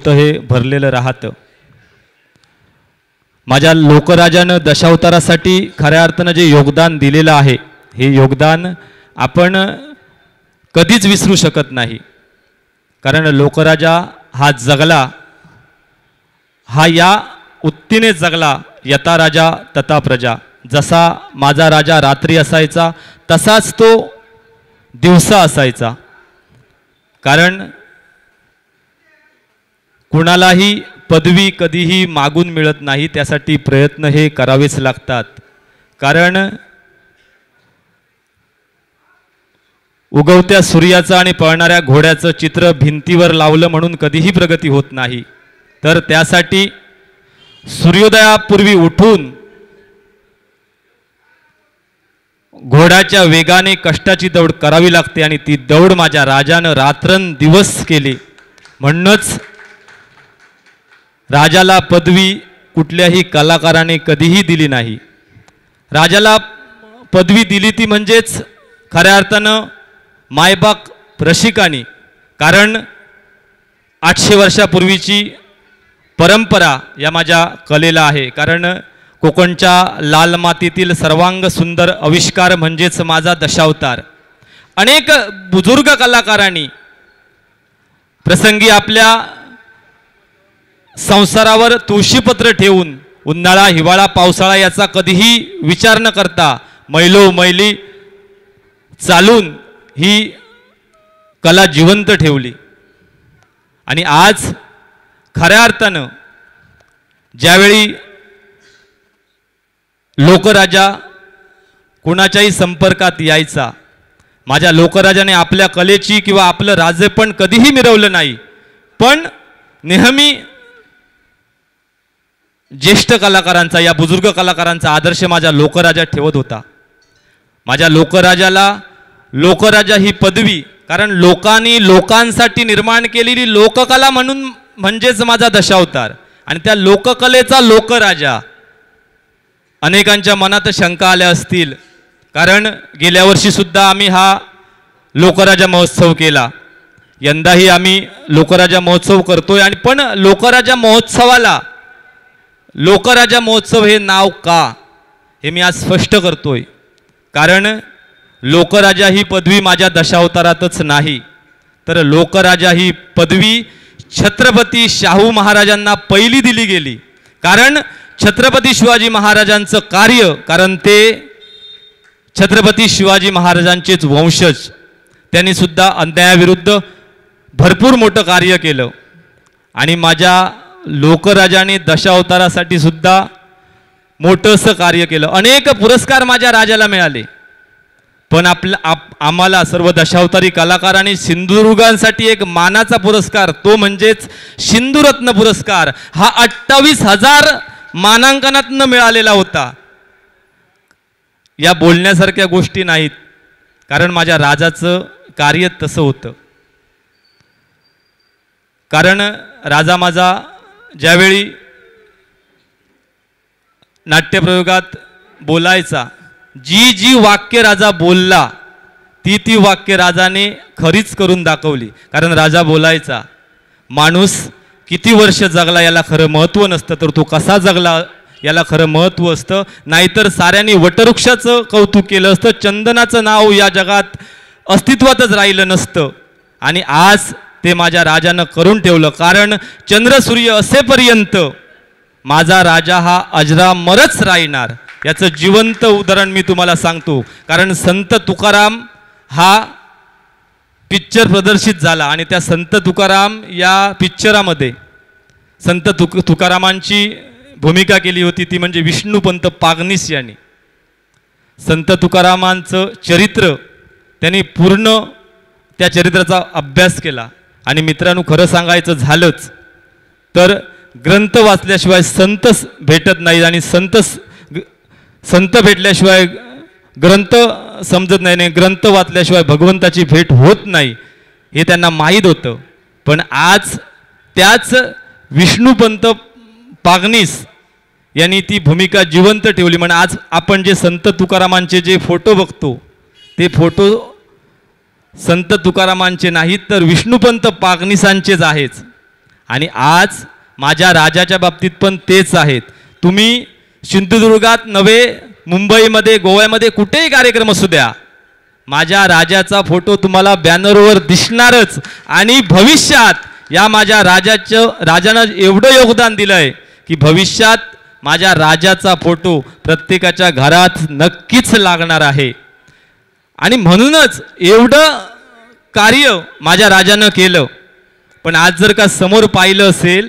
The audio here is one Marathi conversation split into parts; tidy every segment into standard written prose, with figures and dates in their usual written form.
हे भरलेलं राहतं। माझ्या लोकराजानं दशावतारासाठी खऱ्या अर्थानं जे योगदान दिलेलं आहे हे योगदान आपण कधीच विसरू शकत नाही। कारण लोकराजा हा जगला, हा या उत्तीने जगला, यथा राजा तथा प्रजा। जसा माझा राजा रात्री असायचा तसाच तो दिवसा असायचा। कारण कुणालाही पदवी कधीही मागून मिळत नाही, त्यासाठी प्रयत्न हे करावेच लागतात। कारण उगवत्या सूर्याचं आणि पळणाऱ्या घोड्याचं चित्र भिंतीवर लावलं म्हणून कधीही प्रगती होत नाही। तर त्यासाठी सूर्योदयापूर्वी उठून घोड्याच्या वेगाने कष्टाची दौड करावी लागते आणि ती दौड माझ्या राजानं रात्रंदिवस केली। म्हणूनच राजाला पदवी कुठल्याही कलाकाराने कधीही दिली नाही। राजाला पदवी दिली ती म्हणजेच खऱ्या अर्थानं मायबाप रसिकानी। कारण 800 वर्षापूर्वीची परंपरा या माझ्या कलेला आहे। कारण कोकणच्या लाल मातीतील सर्वांग सुंदर आविष्कार म्हणजेच माझा दशावतार। अनेक बुजुर्ग कलाकारांनी प्रसंगी आपल्या संसारावर तुळशीपत्र ठेवून उन्हाळा हिवाळा पावसाळा याचा कधीही विचार न करता मैलोमैली चालून ही कला जिवंत ठेवली। आणि आज खऱ्या अर्थानं ज्यावेळी लोकराजा कुणाच्याही संपर्कात यायचा, माझ्या लोकराजाने आपल्या कलेची किंवा आपलं राजेपण कधीही मिरवलं नाही, पण नेहमी ज्येष्ठ कलाकारांचा या बुजुर्ग कलाकारांचा आदर्श माझ्या लोकराजा ठेवत होता। माझ्या लोकराजाला लोकराजा ही पदवी, कारण लोकांनी लोकांसाठी निर्माण केलेली लोककला म्हणून म्हणजेच माझा दशावतार आणि त्या लोककलेचा लोकराजा। अनेकांच्या मनात शंका आल्या असतील, कारण गेल्या वर्षी सुद्धा आम्ही हा लोकराजा महोत्सव केला, यंदाही आम्ही लोकराजा महोत्सव करतोय। आणि पण लोकराजा महोत्सवाला लोकराजा महोत्सव हे नाव का हे मी आज स्पष्ट करतोय। कारण लोकराजा ही पदवी माझ्या दशावतारातच नाही, तर लोकराजा ही पदवी छत्रपती शाहू महाराजांना पहिली दिली गेली। कारण छत्रपती शिवाजी महाराजांचं कार्य, कारण ते छत्रपती शिवाजी महाराजांचेच वंशज, त्यांनी सुद्धा अन्यायाविरुद्ध भरपूर मोठं कार्य केलं। आणि माझ्या लोकराजाने दशावतारासाठी सुद्धा मोठंसं कार्य केलं। अनेक पुरस्कार माझ्या राजाला मिळाले, पण आम्हाला सर्व दशावतारी कलाकारांनी सिंधुदुर्गांसाठी एक मानाचा पुरस्कार, तो म्हणजेच सिंधुरत्न पुरस्कार, हा 28,000 मानांकनातनं मिळालेला होता। या बोलण्यासारख्या गोष्टी नाहीत, कारण माझ्या राजाचं कार्य तसं होतं। कारण राजा माझा ज्यावेळी नाट्यप्रयोगात बोलायचा, जी जी वाक्य राजा बोलला ती वाक्य राजाने खरीच करून दाखवली। कारण राजा बोलायचा, माणूस किती वर्ष जगला याला खरं महत्त्व नसतं, तर तो कसा जगला याला खरं महत्त्व असतं। नाहीतर साऱ्यांनी वटवृक्षाचं कौतुक केलं असतं, चंदनाचं नाव या जगात अस्तित्वातच राहिलं नसतं। आणि आज ते माझ्या राजानं करून ठेवलं। कारण चंद्र सूर्य असेपर्यंत माझा राजा हा अजरामरच राहणार, याचं जिवंत उदाहरण मी तुम्हाला सांगतो। कारण संत तुकाराम हा पिक्चर प्रदर्शित झाला आणि त्या संत तुकाराम या पिक्चरामध्ये संत तुकारामांची भूमिका केली होती, ती म्हणजे विष्णुपंत पागनीस यांनी। संत तुकारामांचं चरित्र त्यांनी पूर्ण त्या चरित्राचा अभ्यास केला। आणि मित्रांनो, खरं सांगायचं झालंच तर ग्रंथ वाचल्याशिवाय संत भेटत नाही, आणि संत भेटल्याशिवाय ग्रंथ समजत नाही, ग्रंथ वाचल्याशिवाय भगवंताची भेट होत नाही हे त्यांना माहीत होतं। पण आज त्याच विष्णुपंत पागनीस यांनी ती भूमिका जिवंत ठेवली। म्हणजे आज आपण जे संत तुकारामांचे जे फोटो बघतो, ते फोटो संत तुकारामांचे नाहीत तर विष्णुपंत पागनीसांचेच आहेत। आणि आज माझ्या राजाच्या बाबतीत पण तेच आहेत. तुम्ही सिंधुदुर्गात नव्हे, मुंबईमध्ये, गोव्यामध्ये कुठेही कार्यक्रम असू द्या, माझ्या राजाचा फोटो तुम्हाला बॅनरवर दिसणारच. आणि भविष्यात या माझ्या राजानं एवढं योगदान दिलंय की भविष्यात माझ्या राजाचा फोटो प्रत्येकाच्या घरात नक्कीच लागणार आहे. आणि म्हणूनच एवढं कार्य माझ्या राजानं केलं. पण आज जर का समोर पाहिलं असेल,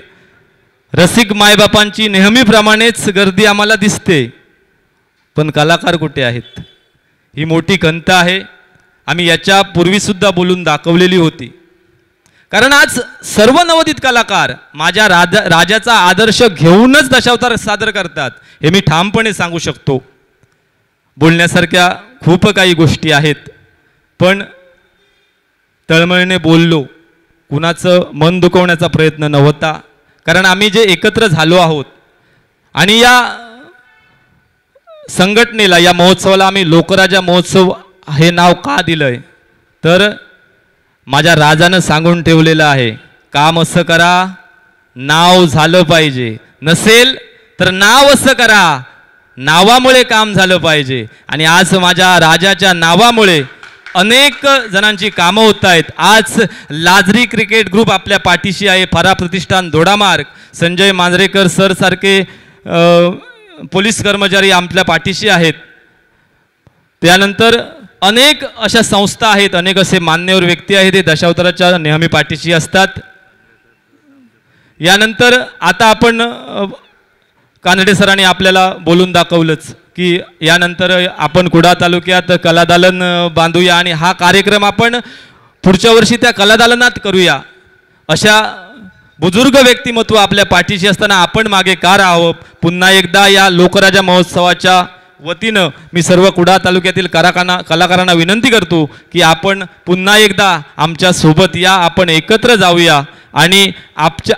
रसिक मायबापांची नेहमीप्रमाणेच गर्दी आम्हाला दिसते, पण कलाकार कुठे आहेत? ही मोठी खंत आहे. आम्ही याच्या पूर्वीसुद्धा बोलून दाखवलेली होती. कारण आज सर्व नवोदित कलाकार माझ्या राजाचा आदर्श घेऊनच दशावतार सादर करतात, हे मी ठामपणे सांगू शकतो. बोलण्यासारख्या खूप काही गोष्टी आहेत, पण तळमळीने बोललो, कुणाचं मन दुखवण्याचा प्रयत्न नव्हता. कारण आम्ही जे एकत्र झालो आहोत आणि या संघटनेला, या महोत्सवाला आम्ही लोकराजा महोत्सव हे नाव का दिलंय, तर माझ्या राजानं सांगून ठेवलेलं आहे, काम असं करा, नाव झालं पाहिजे. नसेल तर नाव असं करा, नावामुळे काम झालं पाहिजे. आणि आज माझ्या राजाच्या नावामुळे अनेक जणांची कामं होत आहेत. आज लाजरी क्रिकेट ग्रुप आपल्या पाठीशी आहे. फरा प्रतिष्ठान दोडामार्ग, संजय मांजरेकर सर सारखे पोलीस कर्मचारी आपल्या पाठीशी आहेत. त्यानंतर अनेक अशा संस्था आहेत, अनेक असे मान्यवर व्यक्ती आहेत, ते दशावताराच्या नेहमी पाठीशी असतात. यानंतर आता आपण कानडे सरांनी आपल्याला बोलून दाखवलंच की यानंतर आपण कुडाळ तालुक्यात कलादालन बांधूया आणि हा कार्यक्रम आपण पुढच्या वर्षी त्या कलादालनात करूया. अशा बुजुर्ग व्यक्तिमत्व आपल्या पाठीशी असताना आपण मागे का राहावं? पुन्हा एकदा या लोकराजा महोत्सवाच्या वतीनं मी सर्व कुडाळ तालुक्यातील कलाकारांना विनंती करतो की आपण पुन्हा एकदा आमच्या सोबत या, आपण एकत्र जाऊया आणि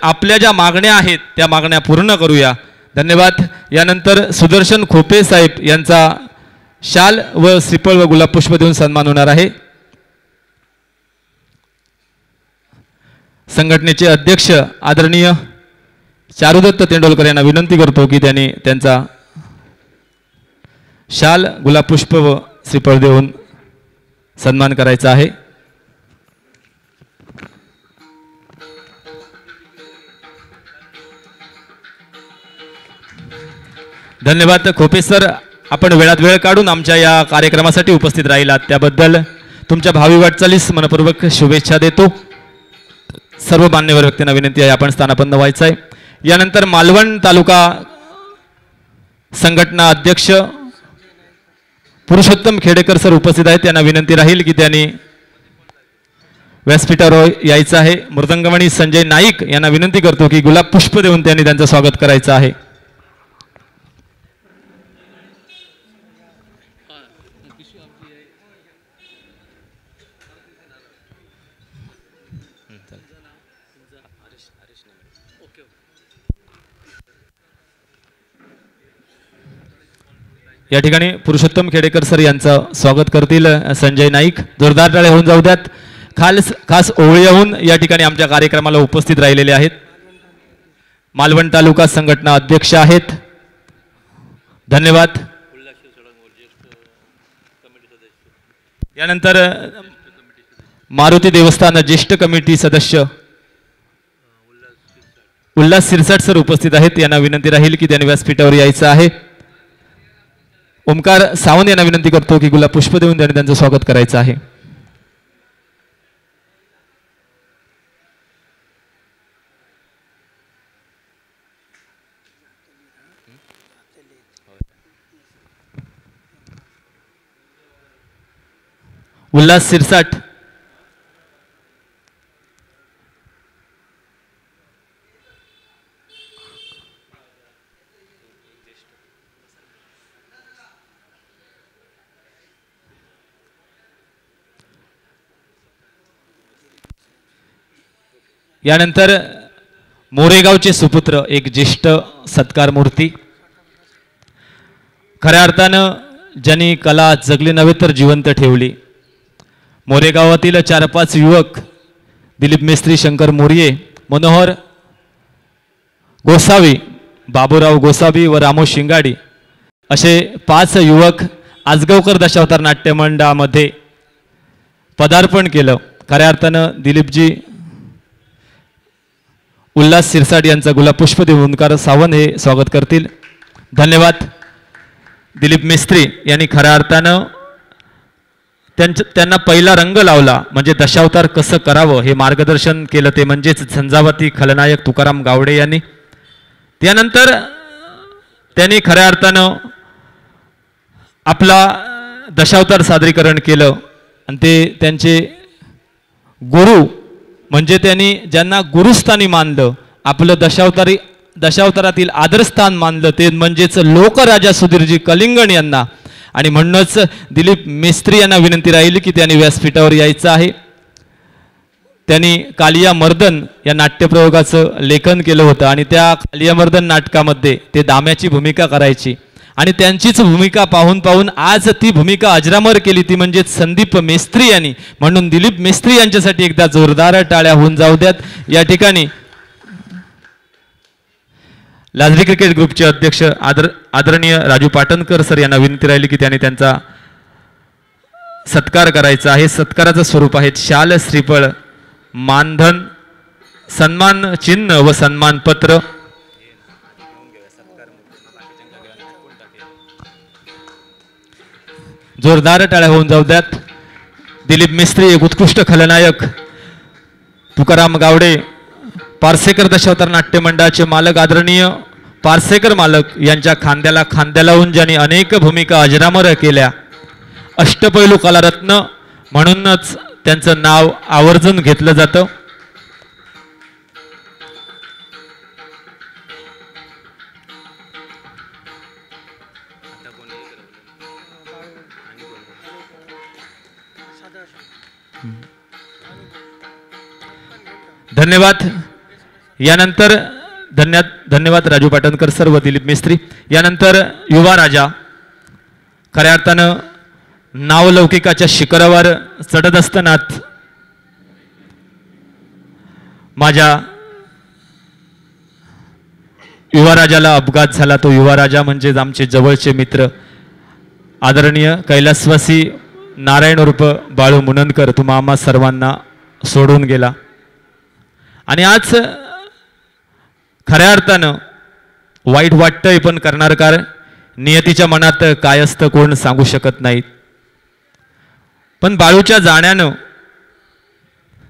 आपल्या ज्या मागण्या आहेत त्या मागण्या पूर्ण करूया. धन्यवाद. यानंतर सुदर्शन खोपे साहेब यांचा शाल व श्रीफळ व गुलाब पुष्प देऊन सन्मान होणार आहे. संघटनेचे अध्यक्ष आदरणीय चारुदत्त तेंडोलकर यांना विनंती करतो की त्यांनी त्यांचा शाल, गुलाब पुष्प व श्रीफळ देऊन सन्मान करायचा आहे. धन्यवाद खोपे सर, आपण वेळात वेळ काढून आमच्या या कार्यक्रमासाठी उपस्थित राहिलात त्याबद्दल तुमच्या भावी वाटचालीस मनपूर्वक शुभेच्छा देतो. सर्व मान्यवर व्यक्तींना विनंती आहे आपण स्थानापन्न व्हायचं आहे. यानंतर मालवण तालुका संघटना अध्यक्ष पुरुषोत्तम खेडेकर सर उपस्थित आहेत. त्यांना विनंती राहील की त्यांनी व्यासपीठावर यायचं आहे. मृदंगमणी संजय नाईक यांना विनंती करतो की गुलाब पुष्प देऊन त्यांनी त्यांचं स्वागत करायचं आहे. या ठिकाणी पुरुषोत्तम खेडेकर सर यांचं स्वागत करतील संजय नाईक. जोरदार टाळ्या होऊन जाऊ द्यात. खास ओवळ्याहून या ठिकाणी आमच्या कार्यक्रमाला उपस्थित राहिलेले आहेत. मालवण तालुका संघटना अध्यक्ष आहेत. धन्यवाद. यानंतर मारुती देवस्थान ज्येष्ठ कमिटी सदस्य उल्हास सिरसाट सर उपस्थित आहेत. यांना विनंती राहील की त्यांनी व्यासपीठावर यायचं आहे. ओमकार सावंत यांना विनंती करतो की गुलाब पुष्प देऊन त्यांनी त्यांचं स्वागत करायचं आहे. उल्हास सिरसाट, यानंतर मोरेगावचे सुपुत्र एक ज्येष्ठ सत्कार मूर्ती, खऱ्या अर्थानं ज्यांनी कला जगली नव्हे तर जिवंत ठेवली. मोरेगावातील 4-5 युवक दिलीप मेस्त्री, शंकर मोरिये, मनोहर गोसावी, बाबूराव गोसावी व रामू शिंगाडी असे 5 युवक आजगावकर दशावतार नाट्यमंडळामध्ये पदार्पण केलं. खऱ्या अर्थानं दिलीपजी उल्हास सिरसाट यांचा गुलाब पुष्प देऊन ओंकार सावंत हे स्वागत करतील. धन्यवाद. दिलीप मिस्त्री यांनी खऱ्या अर्थानं त्यांना पहिला रंग लावला, म्हणजे दशावतार कसं करावं हे मार्गदर्शन केलं, ते म्हणजेच झंझावाती खलनायक तुकाराम गावडे यांनी. त्यानंतर त्यांनी खऱ्या अर्थानं आपला दशावतार सादरीकरण केलं आणि ते त्यांचे गुरु म्हणजे त्यांनी ज्यांना गुरुस्थानी मानलं, आपलं दशावतारातील आदरस्थान मानलं, ते म्हणजेच लोकराजा सुधीरजी कलिंगण यांना. आणि म्हणूनच दिलीप मिस्त्री यांना विनंती राहील की त्यांनी व्यासपीठावर यायचं आहे. त्यांनी कालिया मर्दन या नाट्यप्रयोगाचं लेखन केलं होतं आणि त्या कालिया मर्दन नाटकामध्ये ते दाम्याची भूमिका करायची आणि त्यांचीच भूमिका पाहून पाहून आज ती भूमिका अजरामर केली, ती म्हणजे संदीप मेस्त्री यांनी. म्हणून दिलीप मेस्त्री यांच्यासाठी एकदा जोरदार टाळ्या होऊन जाऊ द्यात. या ठिकाणी लाजरी क्रिकेट ग्रुपचे अध्यक्ष आदरणीय राजू पाटणकर सर यांना विनंती राहिली की त्यांनी त्यांचा सत्कार करायचा आहे. सत्काराचं स्वरूप आहे शाल, श्रीफळ, मानधन, सन्मान चिन्ह व सन्मानपत्र. जोरदार टाळ्या होऊन जाऊ द्यात. दिलीप मिस्त्री एक उत्कृष्ट खलनायक, तुकाराम गावडे पारसेकर दशावतार नाट्य मंडळाचे मालक आदरणीय पारसेकर मालक यांच्या खांद्याला खांद्या लावून ज्यांनी अनेक भूमिका अजरामर केल्या, अष्टपैलू कलारत्न म्हणूनच त्यांचं नाव आवर्जून घेतलं जातं. धन्यवाद. यानंतर धन्यवाद राजू पाटणकर सर व दिलीप मिस्त्री. यानंतर युवा राजा खऱ्या अर्थानं नावलौकिकाच्या शिखरावर चढत असताना माझ्या युवा राजाला अपघात झाला. तो युवा राजा म्हणजे आमचे जवळचे मित्र आदरणीय कैलासवासी नारायण उर्फ बाळू मुनंदकर, तुम्हा आम्हा सर्वांना सोडून गेला. आणि आज खऱ्या अर्थानं वाईट वाटतंय, पण करणार काय, नियतीच्या मनात काय असतं कोण सांगू शकत नाही. पण बाळूच्या जाण्यानं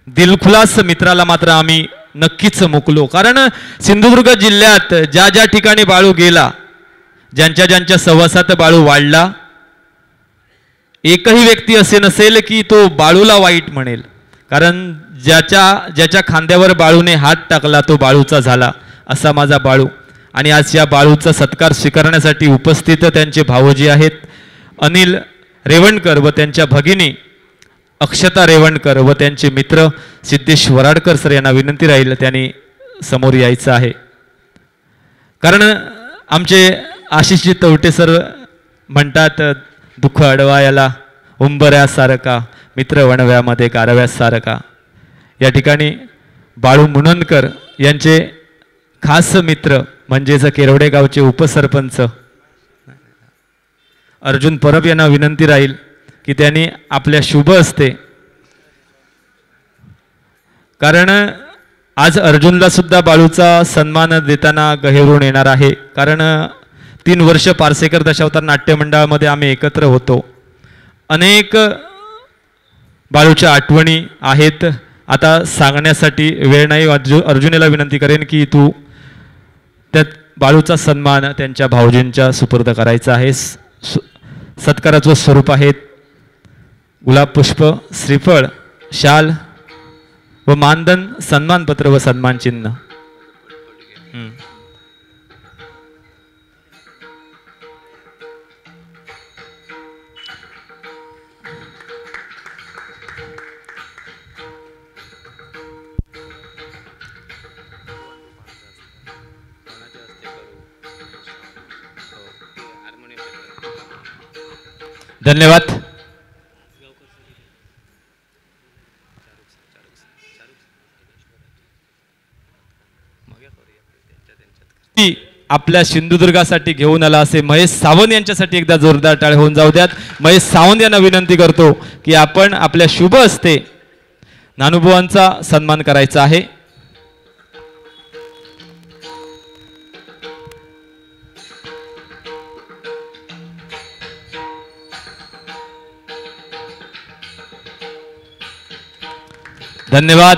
दिलखुलास मित्राला मात्र आम्ही नक्कीच मुकलो. कारण सिंधुदुर्ग जिल्ह्यात ज्या ज्या ठिकाणी बाळू गेला, ज्यांच्या ज्यांच्या सहवासात बाळू वाढला, एकही व्यक्ती असे नसेल की तो बाळूला वाईट म्हणेल. कारण ज्याच्या खांद्यावर बाळूने हात टाकला तो बाळूचा झाला, असा माझा बाळू. आणि आज या बाळूचा सत्कार स्वीकारण्यासाठी उपस्थित त्यांचे भावोजी आहेत अनिल रेवणकर व त्यांच्या भगिनी अक्षता रेवणकर व त्यांचे मित्र सिद्धेश वराडकर सर यांना विनंती राहील त्यांनी समोर यायचं आहे. कारण आमचे आशिषजी तवटे सर म्हणतात, दुःख अडवायाला उंबऱ्यासारखा, मित्र वणव्यामध्ये कारव्यासारखा. या ठिकाणी बाळू मुनंदकर यांचे खास मित्र म्हणजेच केरवडे गावचे उपसरपंच अर्जुन परब यांना विनंती राहील की त्यांनी आपल्या शुभ हस्ते, कारण आज अर्जुनला सुद्धा बाळूचा सन्मान देताना गहिरून येणार आहे. कारण 3 वर्ष पारसेकर दशावतार नाट्य मंडळामध्ये आम्ही एकत्र होतो. अनेक बाळूच्या आठवणी आहेत, आता सांगण्यासाठी वेळ नाही. अर्जुनेला विनंती करेन की तू त्यात बाळूचा सन्मान त्यांच्या भाऊजींच्या सुपूर्द करायचा आहे. सत्काराचं स्वरूप आहेत गुलाब पुष्प, श्रीफळ, शाल व मानधन, सन्मानपत्र व सन्मान चिन्ह. धन्यवाद. ती आपल्या सिंधुदुर्गासाठी घेऊन आला असे महेश सावंत यांच्यासाठी एकदा जोरदार टाळ्या होऊन जाऊ द्यात. महेश सावंत यांना विनंती करतो की आपण आपल्या शुभ हस्ते नानुबुवांचा सन्मान करायचा आहे. धन्यवाद.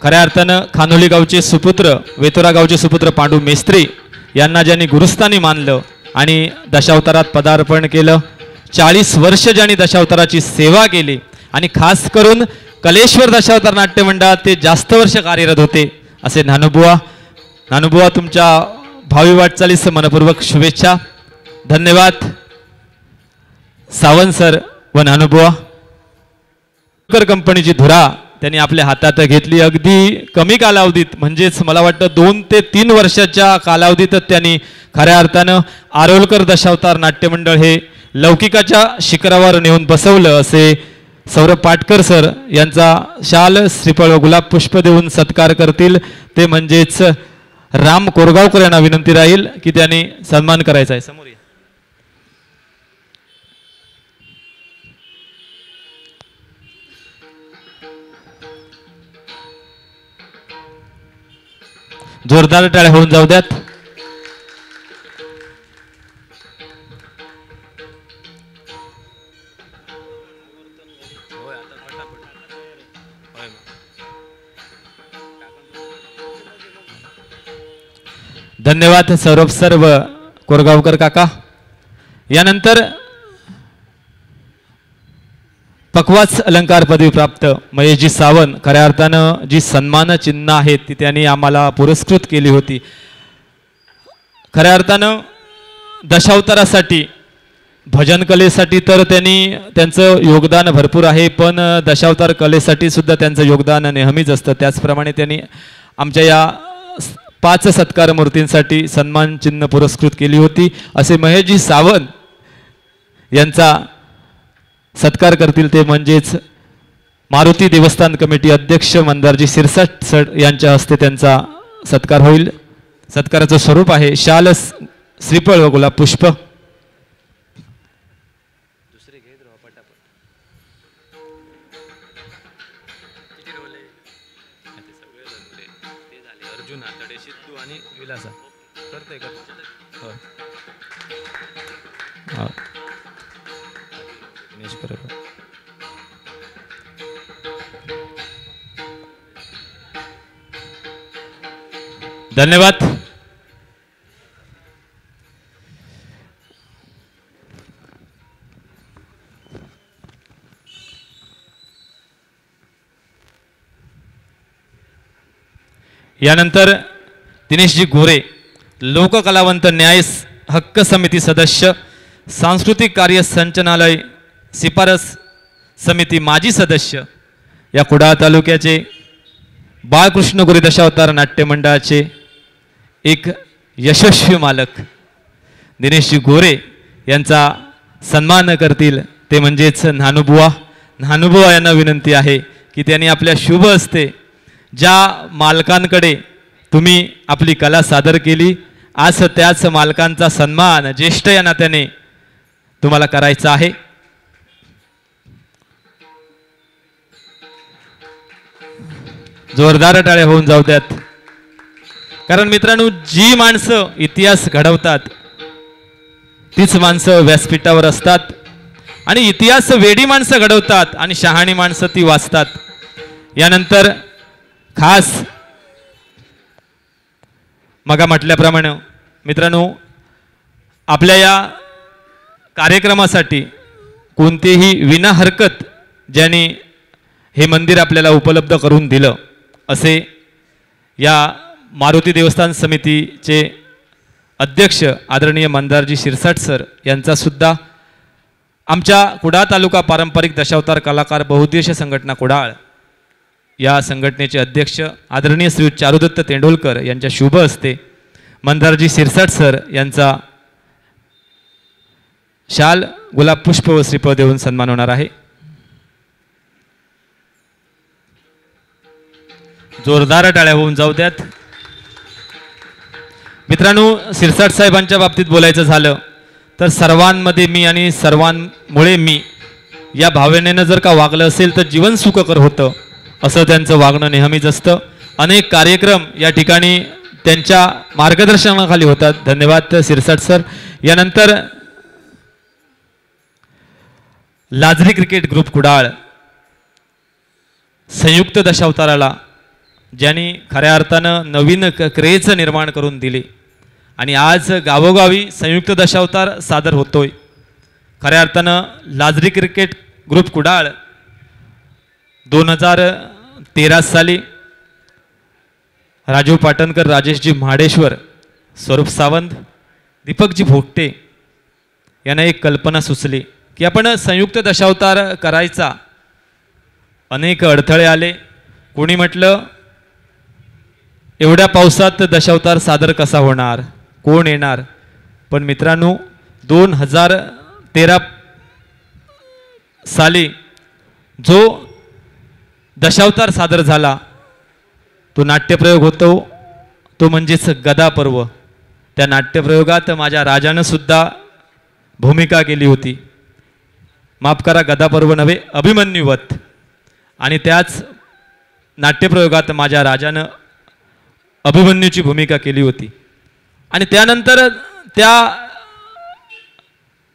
खऱ्या अर्थानं खानोली गावचे सुपुत्र, वेतोरा गावचे सुपुत्र पांडू मेस्त्री यांना ज्यांनी गुरुस्थानी मानलं आणि दशावतारात पदार्पण केलं, 40 वर्ष ज्यांनी दशावताराची सेवा केली आणि खास करून कलेश्वर दशावतार नाट्य मंडळात ते जास्त वर्ष कार्यरत होते असे नानुबुवा. नानुबुवा, तुमच्या भावी वाटचालीस मनपूर्वक शुभेच्छा. धन्यवाद सावंत सर व नानुबुवा. कंपनीची धुरा त्यांनी आपल्या हातात घेतली. अगदी कमी कालावधीत, म्हणजेच मला वाटतं 2 ते 3 वर्षाच्या कालावधीतच त्यांनी खऱ्या अर्थानं आरोलकर दशावतार नाट्यमंडळ हे लौकिकाच्या शिखरावर नेऊन बसवलं असे सौरभ पाटकर सर यांचा शाल, श्रीफळ व गुलाब पुष्प देऊन सत्कार करतील. ते म्हणजेच राम कोरगावकर यांना विनंती राहील की त्यांनी सन्मान करायचा आहे. समोर जोरदार टाळ्या होऊन जाऊ द्यात. धन्यवाद सौरभ सर व कोरगावकर काका. यानंतर पक्वाच अलंकार पदवी प्राप्त महेशजी सावंत, खऱ्या अर्थानं जी सन्मान चिन्ह आहेत ती त्यांनी आम्हाला पुरस्कृत केली होती. खऱ्या अर्थानं दशावतारासाठी, भजन कलेसाठी तर त्यांनी त्यांचं योगदान भरपूर आहे, पण दशावतार कलेसाठी सुद्धा त्यांचं योगदान नेहमीच असतं. त्याचप्रमाणे त्यांनी आमच्या या 5 सत्कार मूर्तींसाठी सन्मान चिन्ह पुरस्कृत केली होती. असे महेशजी सावंत यांचा सत्कार करतील ते म्हणजेच मारुती देवस्थान कमिटी अध्यक्ष मंदारजी सिरसाट सर यांच्या हस्ते त्यांचा सत्कार होईल. सत्काराचं स्वरूप आहे शाल, श्रीफळ व गुलाब पुष्प. अर्जुन आतडे, सिद्धू आणि विलासा करते धन्यवाद. यानंतर दिनेशजी गोरे, लोककलावंत न्याय हक्क समिती सदस्य, सांस्कृतिक कार्य संचालनालय शिफारस समिती माजी सदस्य, या कुडाळ तालुक्याचे बाळकृष्ण गोरे दशावतार नाट्य मंडळाचे एक यशस्वी मालक दिनेशजी गोरे यांचा सन्मान करतील ते म्हणजेच नानुबुवा. नानुबुवा यांना विनंती आहे की त्यांनी आपल्या शुभ हस्ते ज्या मालकांकडे तुम्ही आपली कला सादर केली, आज त्याच मालकांचा सन्मान ज्येष्ठ या नात्याने तुम्हाला करायचा आहे. जोरदार टाळ्या होऊन जाऊ द्यात. कारण मित्रांनो, जी माणसं इतिहास घडवतात तीच माणसं व्यासपीठावर असतात आणि इतिहास वेडी माणसं घडवतात आणि शहाणी माणसं ती वाचतात. यानंतर खास मगा म्हटल्याप्रमाणे मित्रांनो, आपल्या या कार्यक्रमासाठी कोणतेही विना हरकत ज्यांनी हे मंदिर आपल्याला उपलब्ध करून दिलं असे या मारुती देवस्थान समितीचे अध्यक्ष आदरणीय मंदारजी शिरसाट सर यांचा सुद्धा आमच्या कुडाळ तालुका पारंपरिक दशावतार कलाकार बहुउद्देशीय संघटना कुडाळ या संघटनेचे अध्यक्ष आदरणीय श्री चारुदत्त तेंडोलकर यांच्या शुभ हस्ते मंदारजी शिरसाट सर यांचा शाल, गुलाब पुष्प व श्रीफळ देऊन सन्मान होणार आहे. जोरदार टाळ्या होऊन जाऊ द्यात. मित्रांनो, शिरसाट साहेबांच्या बाबतीत बोलायचं झालं तर सर्वांमध्ये मी आणि सर्वांमुळे मी या भावनेनं जर का वागलं असेल तर जीवन सुखकर होतं, असं त्यांचं वागणं नेहमीच असतं. अनेक कार्यक्रम या ठिकाणी त्यांच्या मार्गदर्शनाखाली होतात. धन्यवाद शिरसाट सर. यानंतर लाजरी क्रिकेट ग्रुप कुडाळ संयुक्त दशावताराला ज्यांनी खऱ्या अर्थानं नवीन क्रेज निर्माण करून दिली आणि आज गावोगावी संयुक्त दशावतार सादर होतोय. खऱ्या अर्थानं लाजरी क्रिकेट ग्रुप कुडाळ 2013 साली राजीव पाटणकर, राजेशजी म्हाडेश्वर, स्वरूप सावंत, दीपकजी भोगटे यांना एक कल्पना सुचली की आपण संयुक्त दशावतार करायचा. अनेक अडथळे आले. कोणी म्हटलं एवढ्या पावसात दशावतार सादर कसा होणार, कोण येणार. पण मित्रांनो, 2013 साली जो दशावतार सादर झाला तो नाट्यप्रयोग होतो, तो म्हणजेच गदा पर्व. त्या नाट्यप्रयोगात माझ्या राजानं सुद्धा भूमिका केली होती. माफ करा, गदा पर्व नव्हे, अभिमन्युवत. आणि त्याच नाट्यप्रयोगात माझ्या राजानं अभिमन्यूची भूमिका केली होती. आणि त्यानंतर त्या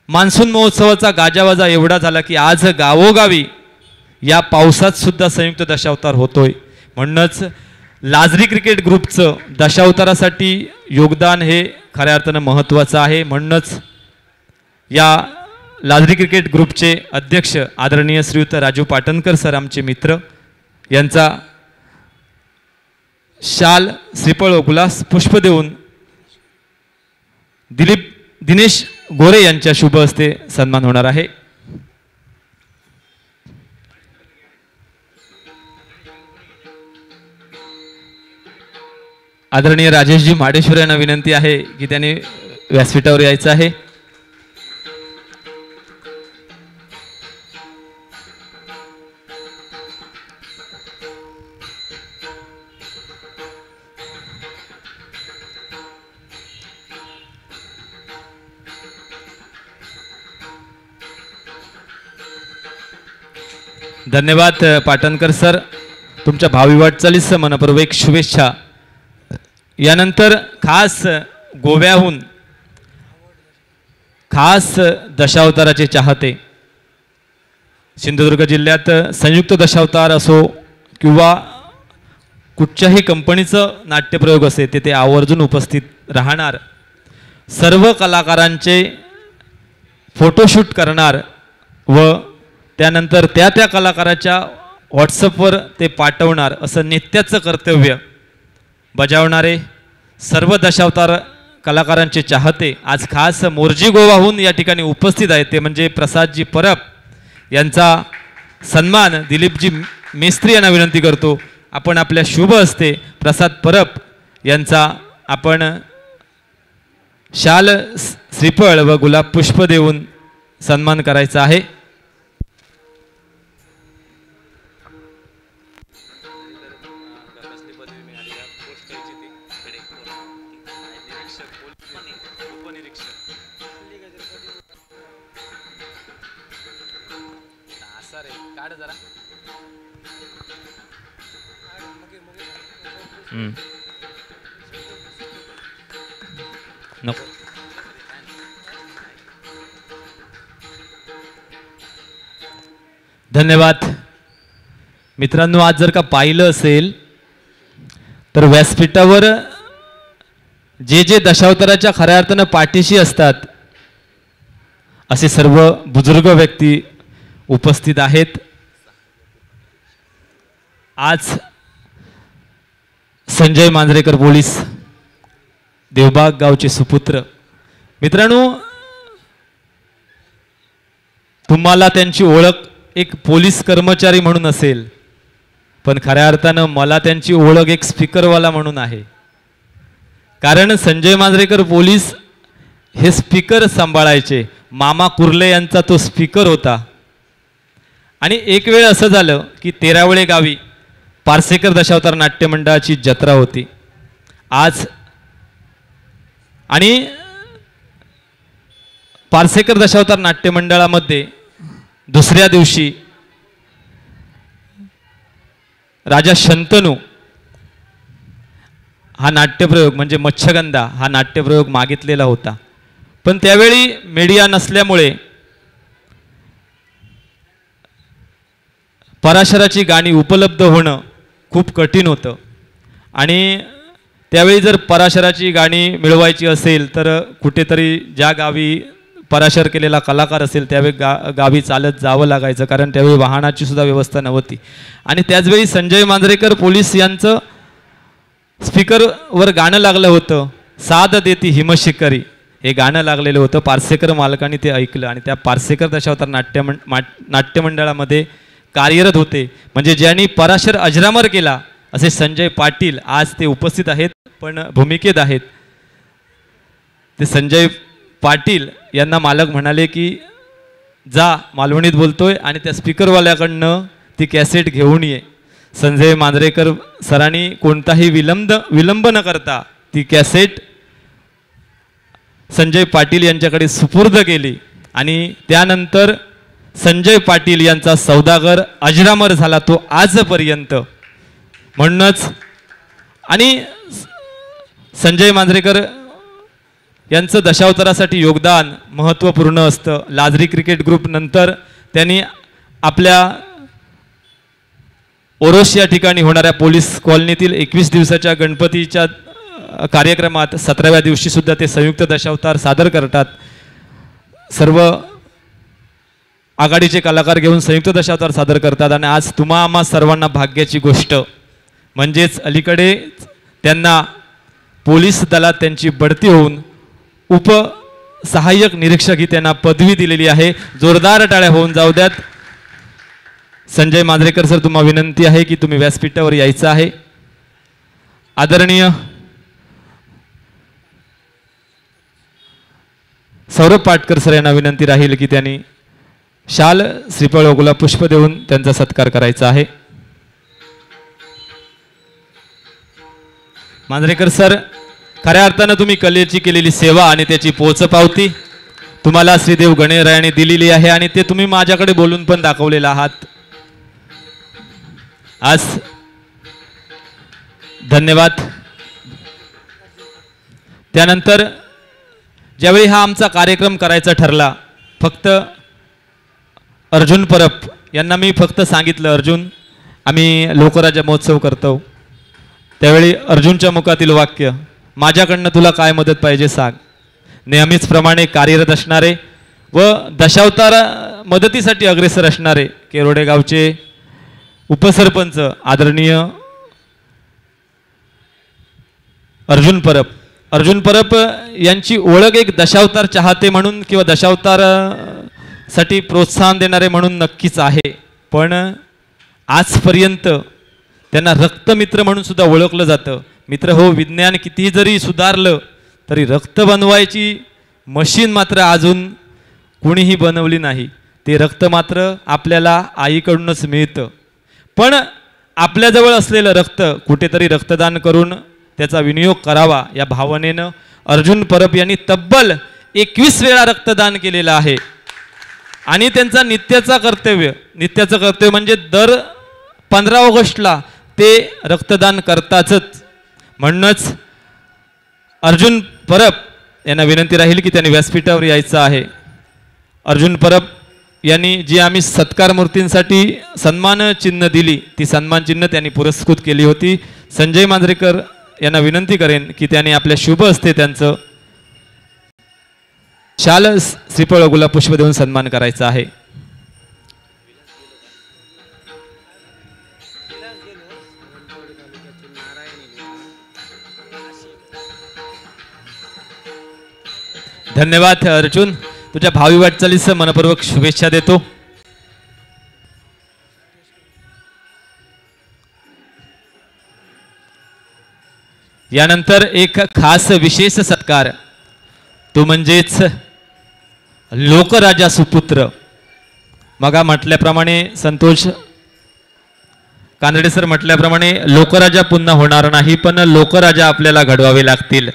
मान्सून महोत्सवाचा गाजावाजा एवढा झाला की आज गावोगावी या पावसात सुद्धा संयुक्त दशावतार होतोय. म्हणूनच लाजरी क्रिकेट ग्रुपचं दशावतारासाठी योगदान हे खऱ्या अर्थानं महत्त्वाचं आहे. म्हणूनच या लाजरी क्रिकेट ग्रुपचे अध्यक्ष आदरणीय श्रीयुत राजू पाटणकर सर, आमचे मित्र, यांचा शाल, श्रीफळ व गुलास पुष्प देऊन दिनेश गोरे यांच्या शुभ हस्ते सन्मान होणार आहे. आदरणीय राजेशजी म्हाडेश्वर यांना विनंती आहे की त्यांनी व्यासपीठावर यायचं आहे. धन्यवाद पाटणकर सर, तुमच्या भावी वाटचालीस मनपूर्वक शुभेच्छा. यानंतर खास गोव्याहून खास दशावताराचे चाहते, सिंधुदुर्ग जिल्ह्यात संयुक्त दशावतार असो किंवा कुठच्याही कंपनीचं नाट्यप्रयोग असे तेथे आवर्जून उपस्थित राहणार, सर्व कलाकारांचे फोटोशूट करणार व त्यानंतर त्या कलाकाराच्या व्हॉट्सअपवर ते पाठवणार, असं नित्याचं कर्तव्य बजावणारे सर्व दशावतार कलाकारांचे चाहते आज खास मोर्जी गोवाहून या ठिकाणी उपस्थित आहेत. ते म्हणजे प्रसादजी परब यांचा सन्मान दिलीपजी मेस्त्री यांना विनंती करतो, आपण आपल्या शुभ हस्ते प्रसाद परब यांचा आपण शाल, श्रीफळ व गुलाब पुष्प देऊन सन्मान करायचा आहे. धन्यवाद मित्रांनो. आज जर का पाहिलं असेल तर व्यासपीठावर जे दशावताराच्या खऱ्या अर्थानं पाठीशी असतात असे सर्व बुजुर्ग व्यक्ती उपस्थित आहेत. आज संजय मांजरेकर पोलीस, देवबाग गावचे सुपुत्र. मित्रांनो, तुम्हाला त्यांची ओळख एक पोलीस कर्मचारी म्हणून असेल, पण खऱ्या अर्थानं मला त्यांची ओळख एक स्पीकरवाला म्हणून आहे. कारण संजय मांजरेकर पोलीस हे स्पीकर सांभाळायचे. मामा कुर्ले यांचा तो स्पीकर होता. आणि एक वेळ असं झालं की तेरावळे गावी पारसेकर दशावतार नाट्य मंडळाची जत्रा होती आज, आणि पारसेकर दशावतार नाट्य मंडळामध्ये दुसऱ्या दिवशी राजा शंतनू हा नाट्यप्रयोग म्हणजे मच्छगंधा हा नाट्यप्रयोग मागितलेला होता, पण त्यावेळी मीडिया नसल्यामुळे पराशराची गाणी उपलब्ध होणं खूप कठीण होतं, आणि त्यावेळी जर पराशराची गाणी मिळवायची असेल तर कुठेतरी ज्या गावी पराशर केलेला कलाकार असेल त्यावेळी गावी चालत जावं लागायचं, कारण त्यावेळी वाहनाची सुद्धा व्यवस्था नव्हती. आणि त्याचवेळी संजय मांजरेकर पोलीस यांचं स्पीकरवर गाणं लागलं होतं, साद देती हिमशिखरी हे गाणं लागलेलं होतं. पारसेकर मालकांनी ते ऐकलं आणि त्या पारसेकर दशावतार नाट्यमंडळामध्ये कार्यरत होते, म्हणजे ज्यांनी पराशर अजरामर केला असे संजय पाटील आज ते उपस्थित आहेत, पण भूमिकेत आहेत. ते संजय पाटील यांना मालक म्हणाले की जा, मालवणीत बोलतोय आणि त्या स्पीकरवाल्याकडनं ती कॅसेट घेऊन ये. संजय मांजरेकर सरांनी कोणताही विलंब न करता ती कॅसेट संजय पाटील यांच्याकडे सुपूर्द केली, आणि त्यानंतर संजय पाटील यांचा सौदागर अजरामर झाला तो आजपर्यंत. म्हणूनच आणि संजय मांजरेकर यांचं दशावतारासाठी योगदान महत्त्वपूर्ण असतं. लाजरी क्रिकेट ग्रुप नंतर त्यांनी आपल्या ओरोस या ठिकाणी होणाऱ्या पोलीस कॉलनीतील 21 दिवसाच्या गणपतीच्या कार्यक्रमात 17व्या दिवशी सुद्धा ते संयुक्त दशावतार सादर करतात. सर्व आघाडीचे कलाकार घेऊन संयुक्त दशावतार सादर करतात, आणि आज तुम्हा आम्हा सर्वांना भाग्याची गोष्ट म्हणजेच अलीकडे त्यांना पोलीस दलात त्यांची बढती होऊन उपसहाय्यक निरीक्षक ही त्यांना पदवी दिलेली आहे. जोरदार टाळ्या होऊन जाऊ द्यात. संजय मांजरेकर सर, तुम्हाला विनंती आहे की तुम्ही व्यासपीठावर यायचं आहे. आदरणीय सौरभ पाटकर सर यांना विनंती राहील की त्यांनी शाल, श्रीफळ, गुलाब पुष्प देऊन त्यांचा सत्कार करायचा आहे. मांजरेकर सर, खऱ्या अर्थानं तुम्ही कलेची केलेली सेवा आणि त्याची पोचपावती तुम्हाला श्रीदेव गणेशरायांनी दिलेली आहे, आणि ते तुम्ही माझ्याकडे बोलून पण दाखवलेला आहात. आज धन्यवाद. त्यानंतर ज्यावेळी हा आमचा कार्यक्रम करायचा ठरला, फक्त अर्जुन परब यांना मी फक्त सांगितलं, अर्जुन आम्ही लोकराजा महोत्सव करतो. त्यावेळी अर्जुनच्या मुखातील वाक्य, माझ्याकडनं तुला काय मदत पाहिजे सांग. नेहमीच प्रमाणे कार्यरत असणारे व दशावतार मदतीसाठी अग्रेसर असणारे केरोडे गावचे उपसरपंच आदरणीय अर्जुन परब यांची ओळख एक दशावतार चाहते म्हणून किंवा दशावतार साठी प्रोत्साहन देणारे म्हणून नक्कीच आहे, पण आजपर्यंत त्यांना रक्तमित्र म्हणून सुद्धा ओळखलं जातं. मित्र हो, विज्ञान कितीही जरी सुधारलं तरी रक्त बनवायची मशीन मात्र अजून कोणीही बनवली नाही. ते रक्त मात्र आपल्याला आईकडूनच मिळतं, पण आपल्याजवळ असलेलं रक्त कुठेतरी रक्तदान करून त्याचा विनियोग करावा या भावनेनं अर्जुन परब यांनी तब्बल 21 वेळा रक्तदान केलेलं आहे. आणि त्यांचा नित्याचं कर्तव्य म्हणजे दर 15 ऑगस्टला ते रक्तदान करतातच. म्हणूनच अर्जुन परब यांना विनंती राहील की त्यांनी व्यासपीठावर यायचं आहे. अर्जुन परब यांनी जी आम्ही सत्कार मूर्तींसाठी सन्मान चिन्ह दिली ती सन्मान चिन्ह त्यांनी पुरस्कृत केली होती. संजय मांजरेकर यांना विनंती करेन की त्यांनी आपल्या शुभ हस्ते त्यांचं शाल, श्रीफळ, गुलाब पुष्प देऊन सन्मान करायचा आहे. धन्यवाद अर्जुन, तुझ्या भावी वाटचालीस मनपूर्वक शुभेच्छा देतो. यानंतर एक खास विशेष सत्कार, तो म्हणजेच लोकराजा सुपुत्र. मगा म्हटल्याप्रमाणे संतोष कानडे सर म्हटल्याप्रमाणे लोकराजा पुन्हा होणार नाही, पण लोकराजा आपल्याला घडवावे लागतील.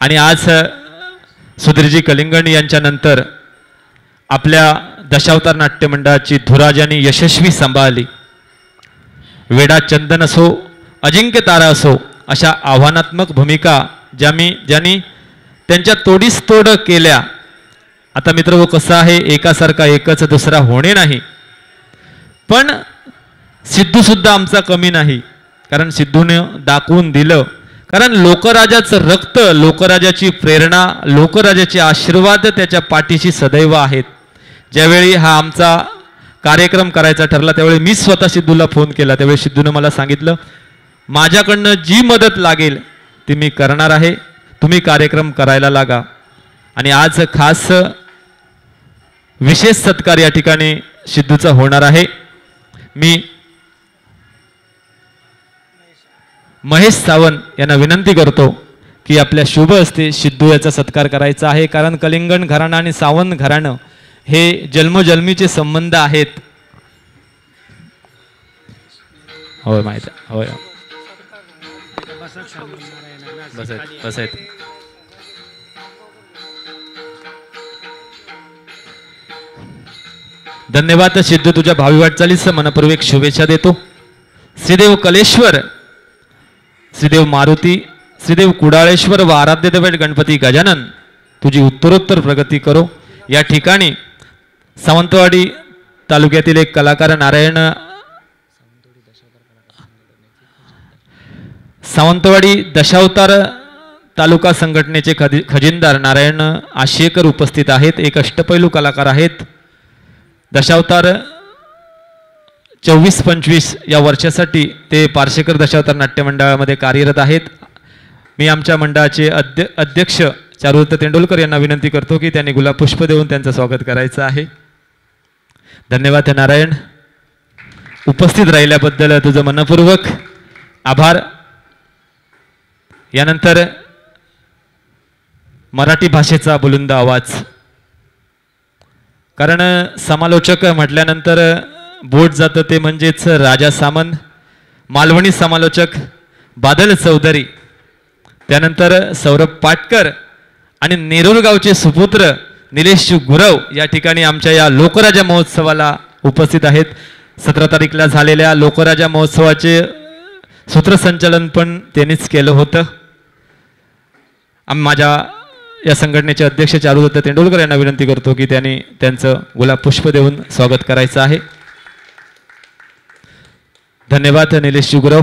आणि आज सुधीरजी कलिंगण यांच्या नंतर आपल्या दशावतार नाट्य मंडळाची धुरा ज्यांनी यशस्वी सांभाळली, वेडा चंदन असो अजिंक्य तारा असो, अशा आव्हानात्मक भूमिका ज्यांनी त्यांच्या तोडीस तोड केल्या. आता मित्र कसं आहे, एकासारखा एकच दुसरा होणे नाही, पण सिद्धू सुद्धा आमचा कमी नाही, कारण सिद्धूने दाखवून दिलं. कारण लोकराजाचं रक्त, लोकराजाची प्रेरणा, लोकराजाचे आशीर्वाद त्याच्या पाठीशी सदैव आहेत. ज्यावेळी हा आमचा कार्यक्रम करायचा ठरला त्यावेळी मी स्वतः सिद्धूला फोन केला. त्यावेळी सिद्धूनं मला सांगितलं, माझ्याकडनं जी मदत लागेल ती मी करणार आहे, तुम्ही कार्यक्रम करायला लागा. आणि आज खास विशेष सत्कार या ठिकाणी सिद्धूचा होणार आहे. मी महेश सावंत यांना विनंती करतो की आपल्या शुभ हस्ते सिद्धू याचा सत्कार करायचा आहे. कारण कलिंगण घराणं आणि सावंत घराणं हे जन्मोजन्मीचे संबंध आहेत. होय माहिती होय. बसायत धन्यवाद सिद्धू, तुझ्या भावी वाटचालीस मनपूर्वक शुभेच्छा देतो. श्रीदेव कलेश्वर, श्रीदेव मारुती, श्रीदेव कुडाळेश्वर व आराध्य दैवत गणपती गजानन तुझी उत्तरोत्तर प्रगती करो. या ठिकाणी सावंतवाडी तालुक्यातील एक कलाकार सावंतवाडी दशावतार तालुका संघटनेचे खजिनदार नारायण आशेकर उपस्थित आहेत. एक अष्टपैलू कलाकार आहेत. दशावतार 24-25 या वर्षासाठी ते पारशेकर दशावतार नाट्य मंडळामध्ये कार्यरत आहेत. मी आमच्या मंडळाचे अध्यक्ष चारुदत्त तेंडुलकर यांना विनंती करतो की त्यांनी गुलाब पुष्प देऊन त्यांचं स्वागत करायचं आहे. धन्यवाद नारायण, उपस्थित राहिल्याबद्दल तुझं मनपूर्वक आभार. यानंतर मराठी भाषेचा बुलंद आवाज, कारण समालोचक म्हटल्यानंतर बोट जातं ते म्हणजेच राजा सामंत, मालवणी समालोचक बादल चौधरी, त्यानंतर सौरभ पाटकर आणि नेरूर गावचे सुपुत्र निलेश गुरव या ठिकाणी आमच्या या लोकराजा महोत्सवाला उपस्थित आहेत. 17 तारीखला झालेल्या लोकराजा महोत्सवाचे सूत्रसंचालन पण त्यांनीच केलं होतं. माझ्या या संघटनेचे अध्यक्ष चारुदत्त तेंडुलकर यांना विनंती करतो की त्यांनी त्यांचं गुलाब पुष्प देऊन स्वागत करायचं आहे. धन्यवाद निलेश गुरव.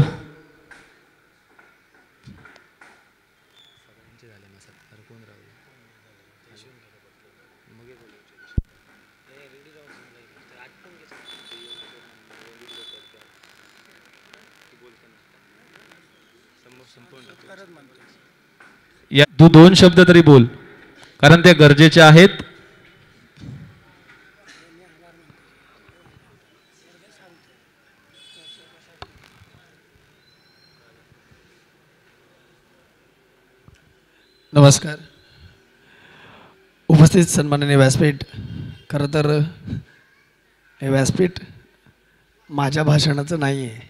तू 2 शब्द तरी बोल, कारण ते गरजेचे आहेत. नमस्कार. उपस्थित सन्माननीय व्यासपीठ, खरं तर हे व्यासपीठ माझ्या भाषणाचं नाही आहे.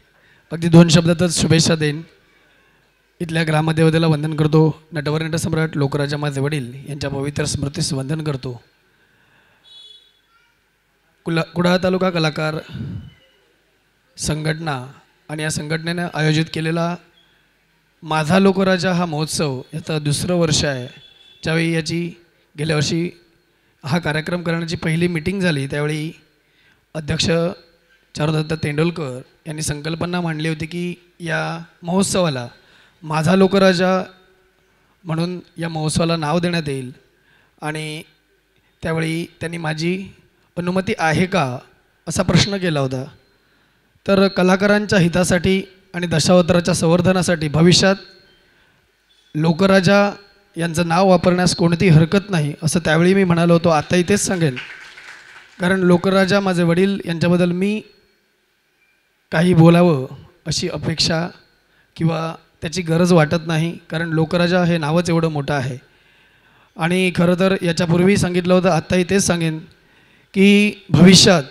अगदी 2 शब्दातच शुभेच्छा देईन. इथल्या ग्रामदेवतेला वंदन करतो. नटवर नटसम्राट लोकराजा माझे वडील यांच्या पवित्र स्मृतीस वंदन करतो. कुडाळ तालुका कलाकार संघटना आणि या संघटनेने आयोजित केलेला माझा लोकराजा हा महोत्सव याचं 2रं वर्ष आहे. ज्यावेळी याची गेल्या वर्षी हा कार्यक्रम करण्याची पहिली मीटिंग झाली त्यावेळी अध्यक्ष चारुदत्त तेंडुलकर यांनी संकल्पना मांडली होती की या महोत्सवाला माझा लोकराजा म्हणून या महोत्सवाला नाव देण्यात येईल. आणि त्यावेळी त्यांनी माझी अनुमती आहे का असा प्रश्न केला होता. तर कलाकारांच्या हितासाठी आणि दशावताराच्या संवर्धनासाठी भविष्यात लोकराजा यांचं नाव वापरण्यास कोणतीही हरकत नाही असं त्यावेळी मी म्हणालो होतो. आताही तेच सांगेन, कारण लोकराजा माझे वडील यांच्याबद्दल मी काही बोलावं अशी अपेक्षा किंवा त्याची गरज वाटत नाही, कारण लोकराजा हे नावच एवढं मोठं आहे. आणि खरं तर याच्यापूर्वी सांगितलं होतं, आत्ताही तेच सांगेन की भविष्यात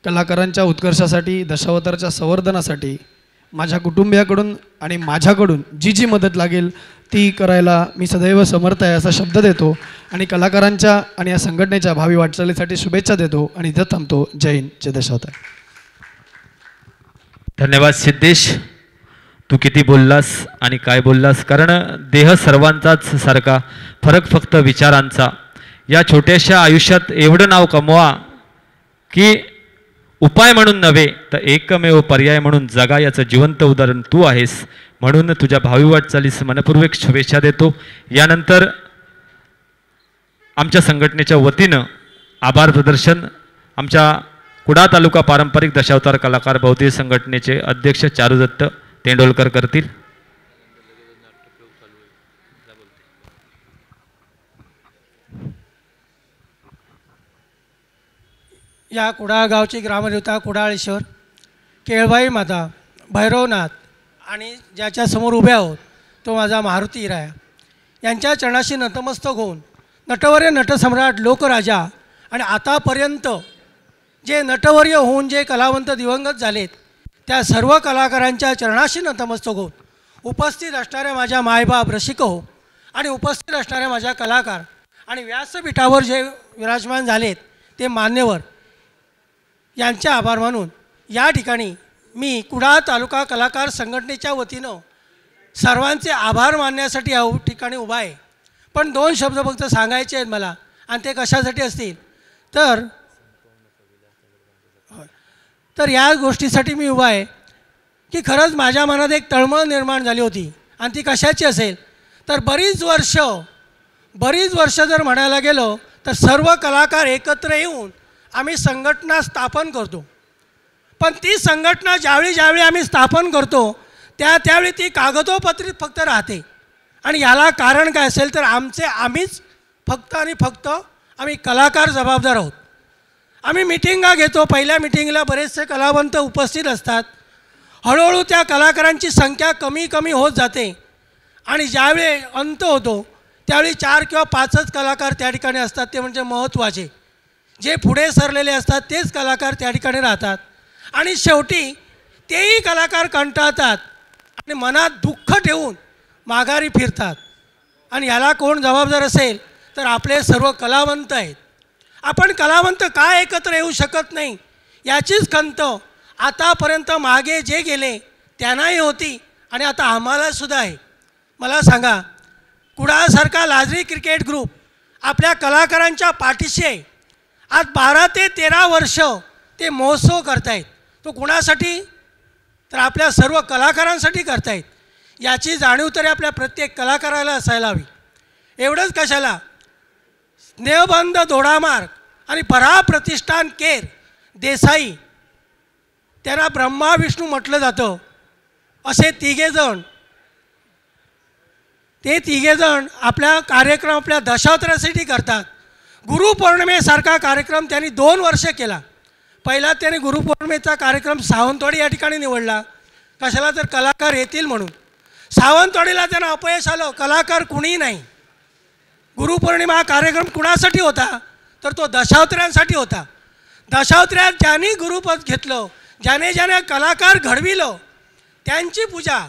कलाकारांच्या उत्कर्षासाठी, दशावताराच्या संवर्धनासाठी माझ्या कुटुंबियाकडून आणि माझ्याकडून जी जी मदत लागेल ती करायला मी सदैव समर्थ आहे असा शब्द देतो आणि कलाकारांच्या आणि या संघटनेच्या भावी वाटचालीसाठी शुभेच्छा देतो आणि इथं थांबतो. जय हिंद, जय दशावतार. धन्यवाद सिद्धेश. तू किती बोललास आणि काय बोललास, कारण देह सर्वांचाच सारखा, फरक फक्त विचारांचा. या छोट्याशा आयुष्यात एवढं नाव कमवा की उपाय म्हणून नव्हे तर एकमेव पर्याय म्हणून जगा, याचं जिवंत उदाहरण तू आहेस. म्हणून तुझ्या भावी वाटचालीस मनपूर्वक शुभेच्छा देतो. यानंतर आमच्या संघटनेच्या वतीनं आभार प्रदर्शन आमच्या कुडाळ तालुका पारंपरिक दशावतार कलाकार बहुतेय संघटनेचे अध्यक्ष चारुदत्त तेंडोलकर करतील. या कुडाळ गावची ग्रामदेवता कुडाळेश्वर, केळबाई माता, भैरवनाथ आणि ज्याच्यासमोर उभे आहोत तो माझा मारुती राया यांच्या चरणाशी नतमस्तक होऊन नटवर्य नटसम्राट लोकराजा आणि आतापर्यंत जे नटवर्य होऊन जे कलावंत दिवंगत झालेत त्या सर्व कलाकारांच्या चरणाशी नतमस्तक होऊन उपस्थित असणाऱ्या माझ्या मायबाप रसिक हो आणि उपस्थित असणाऱ्या माझ्या कलाकार आणि व्यासपीठावर जे विराजमान झालेत ते मान्यवर यांचे आभार मानून या ठिकाणी मी कुडाळ तालुका कलाकार संघटनेच्या वतीनं सर्वांचे आभार मानण्यासाठी या ठिकाणी उभा आहे. पण 2 शब्द फक्त सांगायचे आहेत मला, आणि ते कशासाठी असतील तर या गोष्टीसाठी मी उभा आहे की खरंच माझ्या मनात एक तळमळ निर्माण झाली होती. आणि ती कशाची असेल तर बरीच वर्ष जर म्हणायला गेलो तर सर्व कलाकार एकत्र येऊन आम्ही संघटना स्थापन करतो. पण ती संघटना ज्यावेळी आम्ही स्थापन करतो त्यावेळी ती कागदोपत्रीत फक्त राहते. आणि याला कारण काय असेल तर आम्हीच फक्त आणि फक्त आम्ही कलाकार जबाबदार आहोत. आम्ही मिटिंगा घेतो, पहिल्या मिटिंगला बरेचसे कलावंत उपस्थित असतात. हळूहळू त्या कलाकारांची संख्या कमी होत जाते आणि ज्यावेळी अंत होतो त्यावेळी 4 किंवा 5च कलाकार त्या ठिकाणी असतात. ते म्हणजे महत्त्वाचे, जे पुढे सरलेले असतात तेच कलाकार त्या ठिकाणी राहतात. आणि शेवटी तेही कलाकार कंटाळतात आणि मनात दुःख ठेवून माघारी फिरतात. आणि याला कोण जबाबदार असेल तर आपले सर्व कलावंत आहेत. आपण कलावंत का एकत्र येऊ शकत नाही याचीच खंत आतापर्यंत मागे जे गेले त्यांनाही होती आणि आता आम्हालासुद्धा आहे. मला सांगा, कुडाळसारखा लाजरी क्रिकेट ग्रुप आपल्या कलाकारांच्या पाठीशी आहे. आज 12 ते 13 वर्ष ते महोत्सव करतायत. तो कुणासाठी तर आपल्या सर्व कलाकारांसाठी करतायत. याची जाणीव तरी आपल्या प्रत्येक कलाकाराला असायला हवी. एवढंच कशाला, स्नेहबंध दोडामार्ग आणि परा प्रतिष्ठान केर देसाई, त्यांना ब्रह्मा विष्णू म्हटलं जातं, असे ते तिघेजण आपल्या कार्यक्रम आपल्या दशावतारासाठी करतात. गुरुपौर्णिमेसारखा कार्यक्रम त्यांनी 2 वर्ष केला. पहिला त्यांनी गुरुपौर्णिमेचा कार्यक्रम सावंतवाडी या ठिकाणी निवडला. कशाला तर कलाकार येतील म्हणून. सावंतवाडीला त्यांना अपयश आलं, कलाकार कुणीही नाही. गुरुपौर्णिमा हा कार्यक्रम कुणासाठी होता तर तो दशावतारांसाठी होता. दशावतारात ज्यांनी गुरुपद घेतलं, ज्याने कलाकार घडविलं, त्यांची पूजा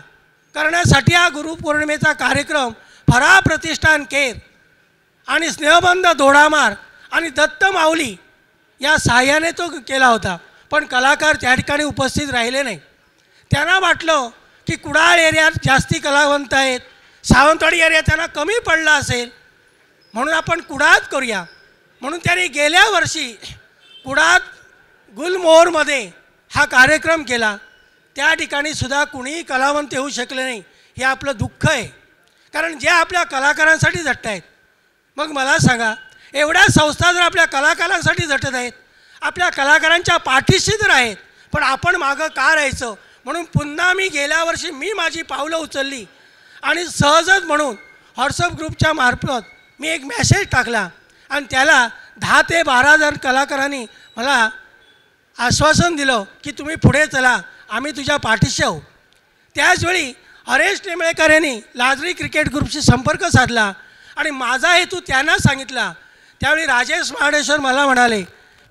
करण्यासाठी हा गुरुपौर्णिमेचा कार्यक्रम फरा प्रतिष्ठान केर आणि स्नेहबंध दोडामार आणि दत्त माऊली या सहाय्याने तो केला होता. पण कलाकार त्या ठिकाणी उपस्थित राहिले नाही. त्यांना वाटलं की कुडाळ एरियात जास्ती कलावंत आहेत, सावंतवाडी एरिया त्यांना कमी पडला असेल, म्हणून आपण कुडाळात करूया. म्हणून त्यांनी गेल्या वर्षी कुडाळात गुलमोहरमध्ये हा कार्यक्रम केला. त्या ठिकाणी सुद्धा कुणीही कलावंत येऊ शकले नाही. हे आपलं दुःख आहे, कारण जे आपल्या कलाकारांसाठी झटत आहेत. मग मला सांगा, एवढ्या संस्था जर आपल्या कलाकारांसाठी झटत आहेत, आपल्या कलाकारांच्या पाठीशी तर आहेत, पण आपण मागं का राहायचं. म्हणून पुन्हा गेल्या वर्षी माझी पावलं उचलली आणि सहजच म्हणून व्हॉट्सअप ग्रुपच्या मार्फत मी एक मेसेज टाकला आणि त्याला 10 ते 12 जण कलाकारांनी मला आश्वासन दिलं की तुम्ही पुढे चला, आम्ही तुझ्या पाठीशी आहोत. त्याचवेळी हरेश टेंबळेकर यांनी लाजरी क्रिकेट ग्रुपशी संपर्क साधला आणि माझा हेतू त्यांना सांगितला. त्यावेळी राजेश महाडेश्वर मला म्हणाले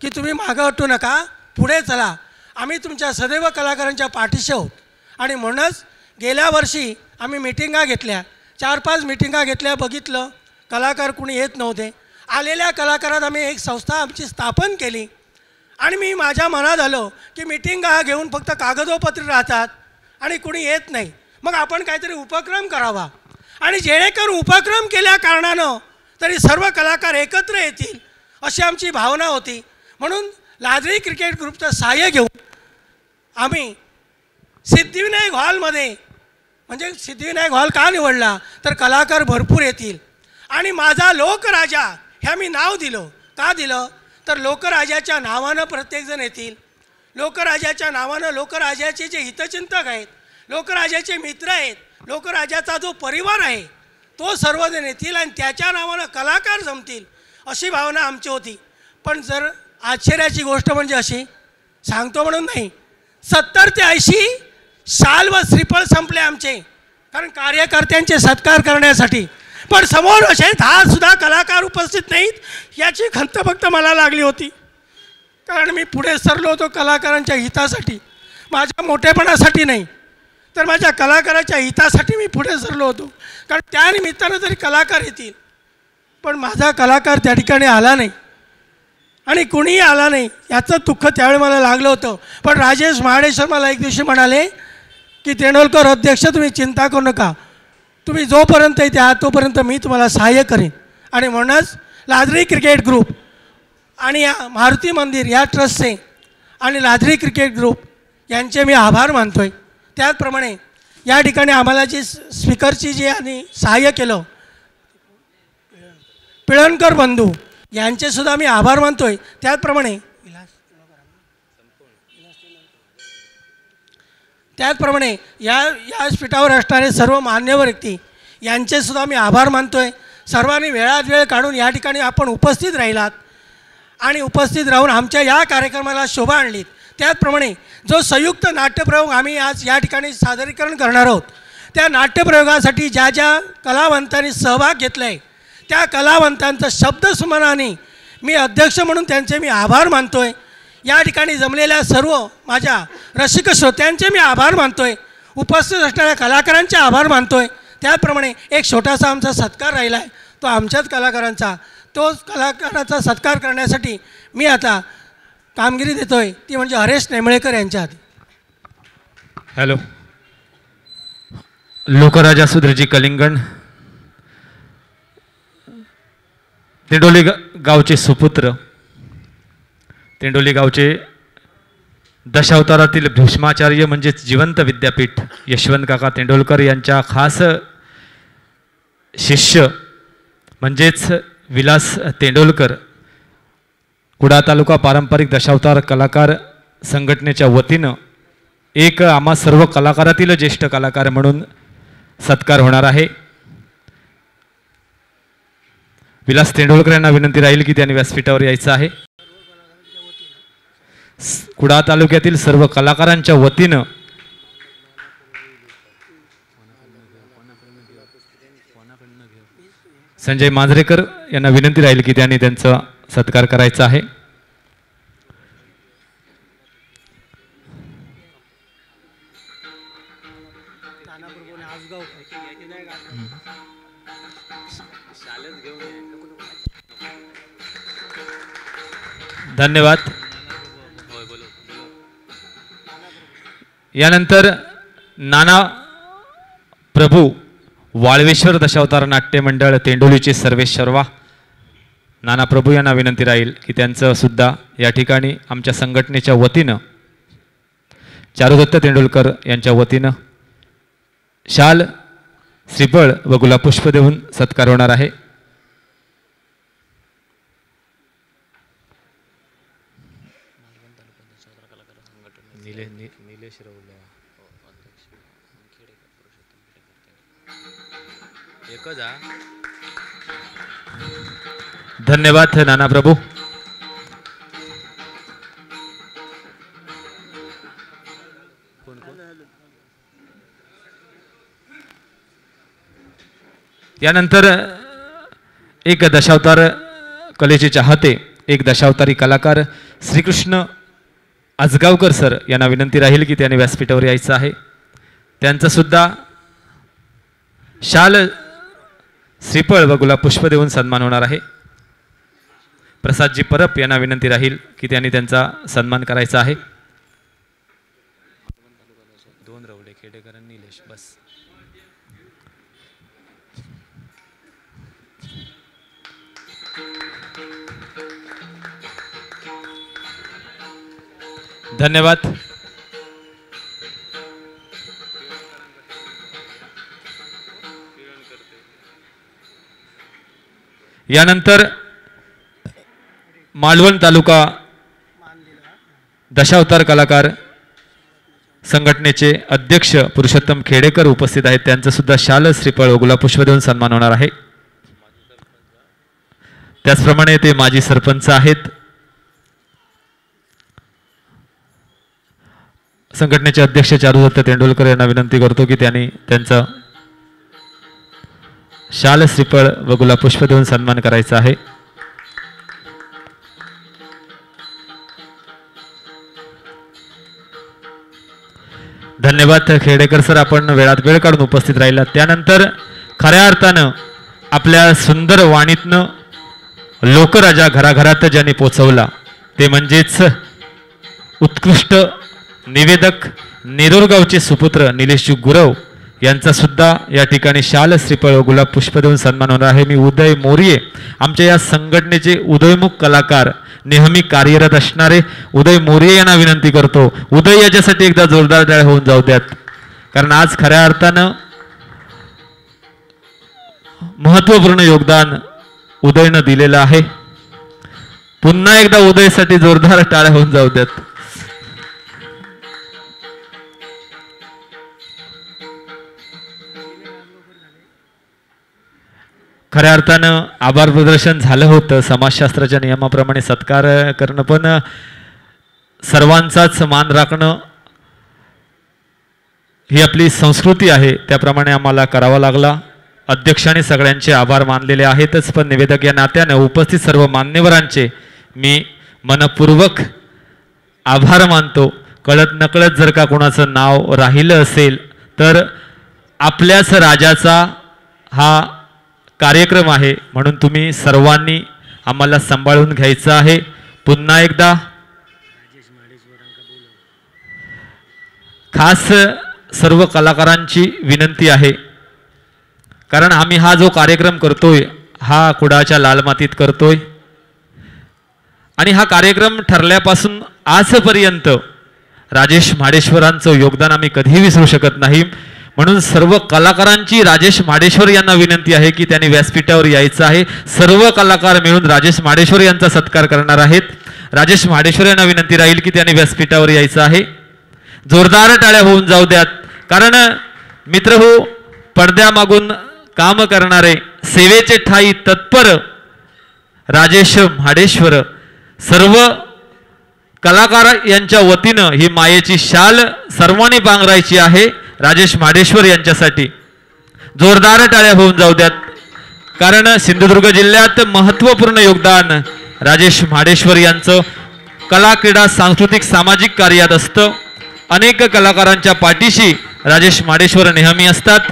की तुम्ही मागं हटू नका, पुढे चला, आम्ही तुमच्या सदैव कलाकारांच्या पाठीशी आहोत. आणि म्हणूनच गेल्या वर्षी आम्ही मिटिंगा घेतल्या, 4-5 मिटिंगा घेतल्या, बघितलं कलाकार कुणी येत नव्हते. आलेल्या कलाकारात आम्ही एक संस्था आमची स्थापन केली. आणि मी माझ्या मनात आलो की मिटिंगा घेऊन फक्त कागदोपत्री राहतात आणि कुणी येत नाही, मग आपण काहीतरी उपक्रम करावा. आणि जेणेकरून उपक्रम केल्या कारणानं तरी सर्व कलाकार एकत्र येतील अशी आमची भावना होती. म्हणून लाजरी क्रिकेट ग्रुपचं सहाय्य घेऊन आम्ही सिद्धिविनायक हॉलमध्ये, म्हणजे सिद्धिविनायक हॉल का निवडला तर कलाकार भरपूर येतील. आणि माझा लोकराजा हे मी नाव दिलं. का दिलं तर लोकराजाच्या नावानं प्रत्येकजण येतील. लोकराजाच्या नावानं लोकराजाचे जे हितचिंतक आहेत, लोकराजाचे मित्र आहेत, लोकराजाचा जो परिवार आहे तो सर्वजण येतील आणि त्याच्या नावानं कलाकार जमतील अशी भावना आमची होती. पण जर आश्चर्याची गोष्ट म्हणजे अशी, सांगतो म्हणून नाही, 70 ते 80 शाल व श्रीफळ संपले आमचे, कारण कार्यकर्त्यांचे सत्कार करण्यासाठी. पण समोर असे 10 कलाकार उपस्थित नाहीत याची खंत फक्त मला लागली होती. कारण मी पुढे सरलो होतो कलाकारांच्या हितासाठी, माझ्या मोठेपणासाठी नाही, तर माझ्या कलाकाराच्या हितासाठी मी पुढे सरलो होतो. कारण त्या निमित्तानं तरी कलाकार येतील. पण माझा कलाकार त्या ठिकाणी आला नाही आणि कुणीही आला नाही याचं दुःख त्यावेळी मला लागलं होतं. पण राजेश महाडेश्वर मला एक दिवशी म्हणाले की तेंडुलकर अध्यक्ष, तुम्ही चिंता करू नका, तुम्ही जोपर्यंत इथे आहात तोपर्यंत मी तुम्हाला सहाय्य करेन. आणि म्हणूनच लाजरी क्रिकेट ग्रुप आणि या मारुती मंदिर या ट्रस्टचे आणि लाजरी क्रिकेट ग्रुप यांचे मी आभार मानतो आहे. त्याचप्रमाणे या ठिकाणी आम्हाला जी स्पीकरची जी आणि सहाय्य केलं पिळणकर बंधू यांचेसुद्धा मी आभार मानतो आहे. त्याचप्रमाणे या व्यासपीठावर असणारे सर्व मान्यवर व्यक्ती यांचेसुद्धा मी आभार मानतो आहे. सर्वांनी वेळात वेळ काढून या ठिकाणी आपण उपस्थित राहिलात आणि उपस्थित राहून आमच्या या कार्यक्रमाला शोभा आणलीत. त्याचप्रमाणे जो संयुक्त नाट्यप्रयोग आम्ही आज या ठिकाणी सादरीकरण करणार आहोत, त्या नाट्यप्रयोगासाठी ज्या ज्या कलावंतांनी सहभाग घेतला आहे त्या कलावंतांचं शब्दसुमनाने मी अध्यक्ष म्हणून त्यांचे मी आभार मानतो आहे. या ठिकाणी जमलेल्या सर्व माझ्या रसिक श्रोत्यांचे मी आभार मानतो आहे. उपस्थित असणाऱ्या कलाकारांचे आभार मानतो आहे. त्याचप्रमाणे एक छोटासा आमचा सत्कार राहिला आहे, तो आमच्याच कलाकारांचा. तो कलाकाराचा सत्कार करण्यासाठी मी आता कामगिरी देतो आहे, ती म्हणजे हरेश नेमळेकर यांच्या हाती. हॅलो. लोकराजा सुधीरजी कलिंगण, तेंडोली गावचे सुपुत्र, तेंडोली गावचे दशावतारातील भीष्माचार्य म्हणजेच जिवंत विद्यापीठ यशवंत काका तेंडोलकर यांच्या खास शिष्य म्हणजेच विलास तेंडोलकर, कुडा तालुका पारंपरिक दशावतार कलाकार संघटनेच्या वतीनं एक आम्हा सर्व कलाकारातील ज्येष्ठ कलाकार म्हणून सत्कार होणार आहे. विलास तेंडोलकर यांना विनंती राहील की त्यांनी व्यासपीठावर यायचं आहे. कुडा तालुक्यातील सर्व कलाकारांच्या वतीनं संजय मांजरेकर यांना विनंती राहील की त्यांनी त्यांचा सत्कार करायचा आहे. धन्यवाद. यानंतर नाना प्रभू वाळवेश्वर दशावतार नाट्य मंडळ तेंडोलीचे सर्वेश्वरवा नाना प्रभू यांना विनंती राहील की त्यांचं सुद्धा या ठिकाणी आमच्या संघटनेच्या वतीनं चारुदत्त तेंडुलकर यांच्या वतीनं शाल, श्रीफळ व गुलाबपुष्प देऊन सत्कार होणार आहे. धन्यवाद नाना प्रभू. यानंतर एक दशावतार कलेचे चाहते, एक दशावतारी कलाकार श्रीकृष्ण आजगावकर सर यांना विनंती राहील की त्यांनी व्यासपीठावर यायचं आहे. त्यांचा सुद्धा शाल, श्रीफळ व गुलाब पुष्प देऊन सन्मान होणार आहे. प्रसादजी परब यांना विनंती राहील की त्यांनी त्यांचा सन्मान करायचा आहे. दोन रवडे खेडेकर निलेश बस. धन्यवाद. यानंतर मालवण तालुका दशावतार कलाकार संघटनेचे अध्यक्ष पुरुषोत्तम खेडेकर उपस्थित आहेत. त्यांचं सुद्धा शाल, श्रीफळ व गुलाब पुष्प देऊन सन्मान होणार आहे. त्याचप्रमाणे ते माजी सरपंच आहेत. संघटनेचे अध्यक्ष चारुदत्त तेंडुलकर यांना विनंती करतो की त्यांनी त्यांचा शाल, श्रीफळ व गुलाब पुष्प देऊन सन्मान करायचा आहे. धन्यवाद खेडेकर सर, आपण वेळात वेळ काढून उपस्थित राहिला. त्यानंतर खऱ्या अर्थानं आपल्या सुंदर वाणीतनं लोकराजा घराघरात ज्यांनी पोचवला ते म्हणजेच उत्कृष्ट निवेदक नेरूरगावचे सुपुत्र निलेशजी गुरव यांचा सुद्धा या ठिकाणी शाल, श्रीफळ व गुलाब पुष्प देऊन सन्मान होणार आहे. मी उदय मोरिये, आमच्या या संघटनेचे उदयमुख कलाकार, नेहमी कार्यरत असणारे उदय मोरिये यांना विनंती करतो, उदय याच्यासाठी एकदा जोरदार टाळ्या होऊन जाऊ द्यात. कारण आज खऱ्या अर्थानं महत्वपूर्ण योगदान उदयनं दिलेलं आहे. पुन्हा एकदा उदयसाठी जोरदार टाळ्या होऊन जाऊ द्यात. खऱ्या अर्थानं आभार प्रदर्शन झालं होतं. समाजशास्त्राच्या नियमाप्रमाणे सत्कार करणं, पण सर्वांचाच मान राखणं ही आपली संस्कृती आहे, त्याप्रमाणे आम्हाला करावा लागला. अध्यक्षाने सगळ्यांचे आभार मानलेले आहेतच, पण निवेदक या नात्यानं उपस्थित सर्व मान्यवरांचे मी मनपूर्वक आभार मानतो. कळत नकळत जर का कोणाचं नाव राहिलं असेल तर आपल्याच राजाचा हा कार्यक्रम आहे, म्हणून तुम्ही सर्वांनी आम्हाला सांभाळून घ्यायचं आहे. पुन्हा एकदा खास सर्व कलाकारांची विनंती आहे, कारण आम्ही हा जो कार्यक्रम करतोय हा कुडाच्या लाल मातीत करतोय आणि हा कार्यक्रम ठरल्यापासून आजपर्यंत राजेश म्हाडेश्वरांचं योगदान आम्ही कधीही विसरू शकत नाही. म्हणून सर्व कलाकारांची राजेश म्हाडेश्वर यांना विनंती आहे की त्यांनी व्यासपीठावर यायचं आहे. सर्व कलाकार मिळून राजेश म्हाडेश्वर यांचा सत्कार करणार आहेत. राजेश म्हाडेश्वर यांना विनंती राहील की त्यांनी व्यासपीठावर यायचं आहे. जोरदार टाळ्या होऊन जाऊ द्यात, कारण मित्र हो, पडद्यामागून काम करणारे, सेवेचे ठाई तत्पर राजेश म्हाडेश्वर सर्व कलाकार यांच्या वतीनं ही मायेची शाल सर्वांनी पांघरायची आहे. राजेश म्हाडेश्वर यांच्यासाठी जोरदार टाळ्या होऊन जाऊ द्यात, कारण सिंधुदुर्ग जिल्ह्यात महत्त्वपूर्ण योगदान राजेश म्हाडेश्वर यांचं कला, क्रीडा, सांस्कृतिक, सामाजिक कार्यात असतं. अनेक कलाकारांच्या पाठीशी राजेश म्हाडेश्वर नेहमी असतात.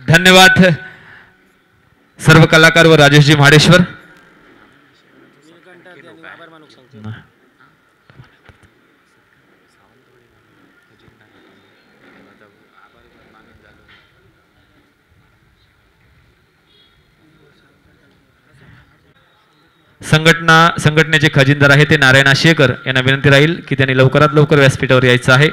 धन्यवाद सर्व कलाकार व राजेशजी म्हाडेश्वर. संघटनेचे खजिनदार आहे ते नारायण आशेकर यांना विनंती राहील की त्यांनी लवकरात लवकर व्यासपीठावर यायचं आहे.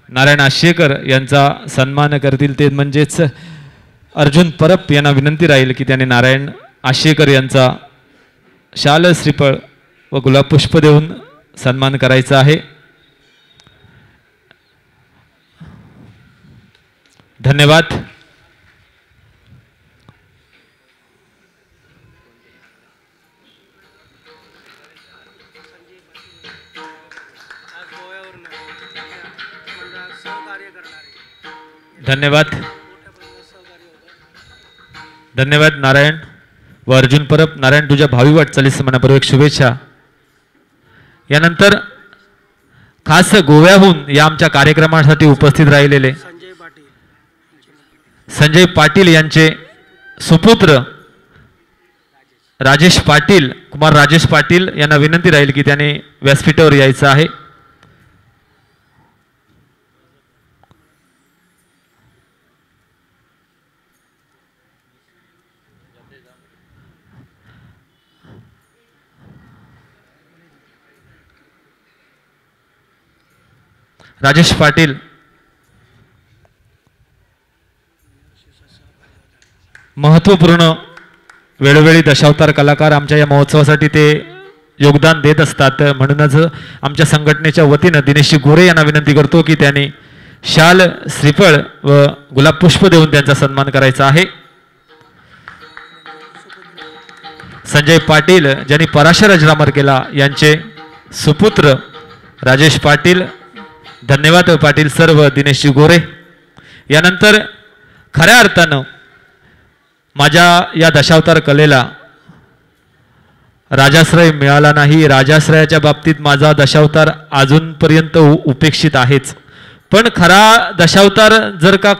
नारायण आशेकर यांचा सन्मान करतील ते म्हणजेच अर्जुन परब यांना विनंती राहील की त्यांनी नारायण आशेकर यांचा शाल, श्रीफळ व गुलाब पुष्प देऊन सन्मान करायचा आहे. धन्यवाद. धन्यवाद. धन्यवाद नारायण व अर्जुन परब. नारायण तुझ्या भावी वाटचालीस मनापूर्वक शुभेच्छा. यानंतर खास गोव्याहून या आमच्या कार्यक्रमासाठी उपस्थित राहिलेले संजय पाटील यांचे सुपुत्र राजेश पाटील, कुमार राजेश पाटील यांना विनंती राहील की त्याने व्यासपीठावर यायचं आहे. राजेश पाटील महत्त्वपूर्ण वेळोवेळी दशावतार कलाकार आमच्या या महोत्सवासाठी ते योगदान देत असतात. म्हणूनच आमच्या संघटनेच्या वतीनं दिनेशजी गोरे यांना विनंती करतो की त्यांनी शाल, श्रीफळ व गुलाब पुष्प देऊन त्यांचा सन्मान करायचा आहे. संजय पाटील ज्यांनी पराशर अजरामर केला यांचे सुपुत्र राजेश पाटील. धन्यवाद पाटील सर व दिनेशजी गोरे. यानंतर खऱ्या अर्थानं माझ्या या दशावतार कलेला राजाश्रय मिळाला नाही. राजाश्रयाच्या बाबतीत माझा दशावतार अजूनपर्यंत उपेक्षित आहेच. पण खरा दशावतार जर का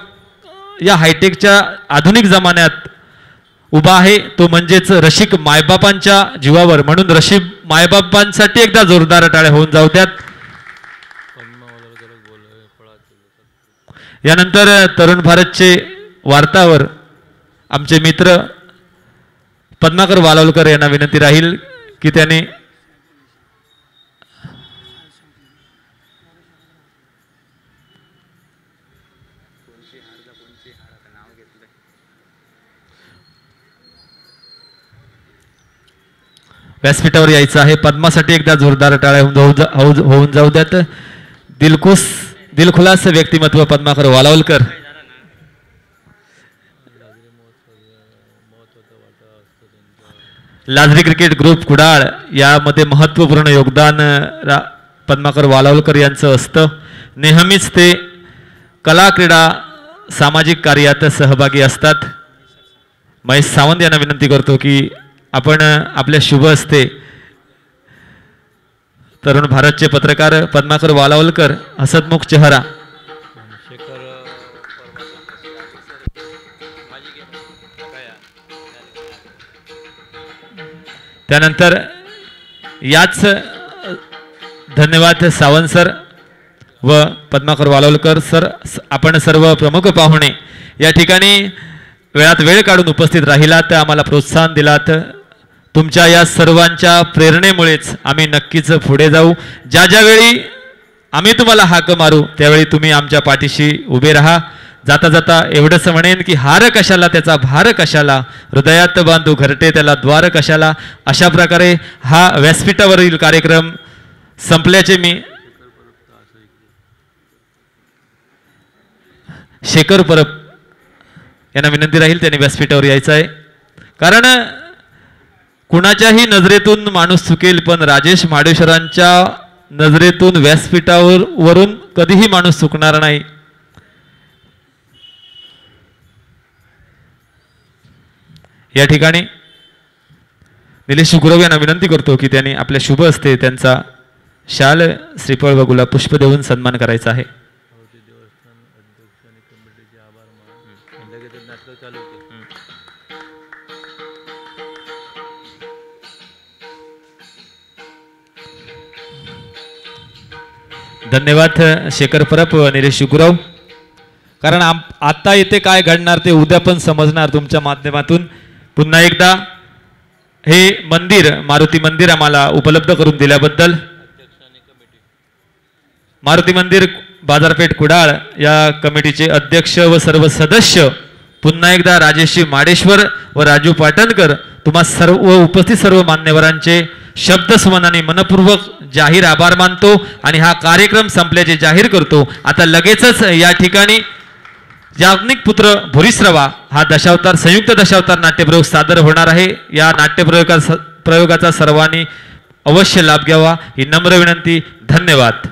या हायटेकच्या आधुनिक जमान्यात उभा आहे तो म्हणजेच रसिक मायबापांच्या जीवावर. म्हणून रसिक मायबापांसाठी एकदा जोरदार टाळ्या होऊन जाऊ द्यात. यानंतर तरुण भारतचे वार्तावर आमचे मित्र पद्माकर वालावलकर यांना विनंती राहील की त्याने व्यासपीठावर यायचं आहे. पद्मासाठी एकदा जोरदार टाळ्या होऊन जाऊ द्यात. दिलखुलास व्यक्तिमत्व पद्माकर वालावलकर. लाजरी क्रिकेट ग्रुप कुडाळ यामध्ये महत्त्वपूर्ण योगदान पद्माकर वालावलकर यांचं असतं. नेहमीच ते कला, क्रीडा, सामाजिक कार्यात सहभागी असतात. महेश सावंत यांना विनंती करतो की आपण आपल्या शुभ हस्ते तरुण भारतचे पत्रकार पद्माकर वालावलकर हसतमुख चेहरा. त्यानंतर याच धन्यवाद सावंत सर व पद्माकर वालावलकर सर. आपण सर्व प्रमुख पाहुणे या ठिकाणी वेळात वेळ काढून उपस्थित राहिलात, आम्हाला प्रोत्साहन दिलात. तुमच्या या सर्वांच्या प्रेरणेमुळेच आम्ही नक्कीच पुढे जाऊ. ज्या ज्यावेळी आम्ही तुम्हाला हाक मारू त्यावेळी तुम्ही आमच्या पाठीशी उभे राहा. जाता जाता एवढंच म्हणेन की हार कशाला त्याचा भार कशाला, हृदयात बांधू घरटे त्याला द्वार कशाला. अशा प्रकारे हा व्यासपीठावरील कार्यक्रम संपल्याचे मी शेखर परब यांना विनंती राहील त्यांनी व्यासपीठावर यायचं आहे. कारण कुणाच्याही नजरेतून माणूस चुकेल पण राजेश माडेश्वरांच्या नजरेतून व्यासपीठावरून कधीही माणूस चुकणार नाही. या ठिकाणी निलेश गुरव यांना विनंती करतो की त्यांनी आपल्या शुभ हस्ते त्यांचा शाल, श्रीफळ व गुलाब पुष्प देऊन सन्मान करायचा आहे. धन्यवाद शेखर परब व निलेश गुरव. कारण आता येथे काय घडणार ते उद्या पण समजणार तुमच्या माध्यमातून. पुन्हा एकदा हे मंदिर, मारुती मंदिर आम्हाला उपलब्ध करून दिल्याबद्दल मारुती मंदिर बाजारपेठ कुडाळ या कमिटीचे अध्यक्ष व सर्व सदस्य पुन्हा एकदा राजेशजी माडेश्वर व राजू पाटणकर तुम्हा सर्व उपस्थित सर्व मान्यवरांचे शब्दसुमनाने मनपूर्वक जाहीर आभार मानतो आणि हा कार्यक्रम संपल्याचे जाहीर करतो. आता लगेचच या ठिकाणी याज्ञिक पुत्र भुरीश्रवा हा दशावतार संयुक्त दशावतार नाट्यप्रयोग सादर होणार आहे. या नाट्यप्रयोगाचा सर्वांनी अवश्य लाभ घ्यावा ही नम्र विनंती. धन्यवाद.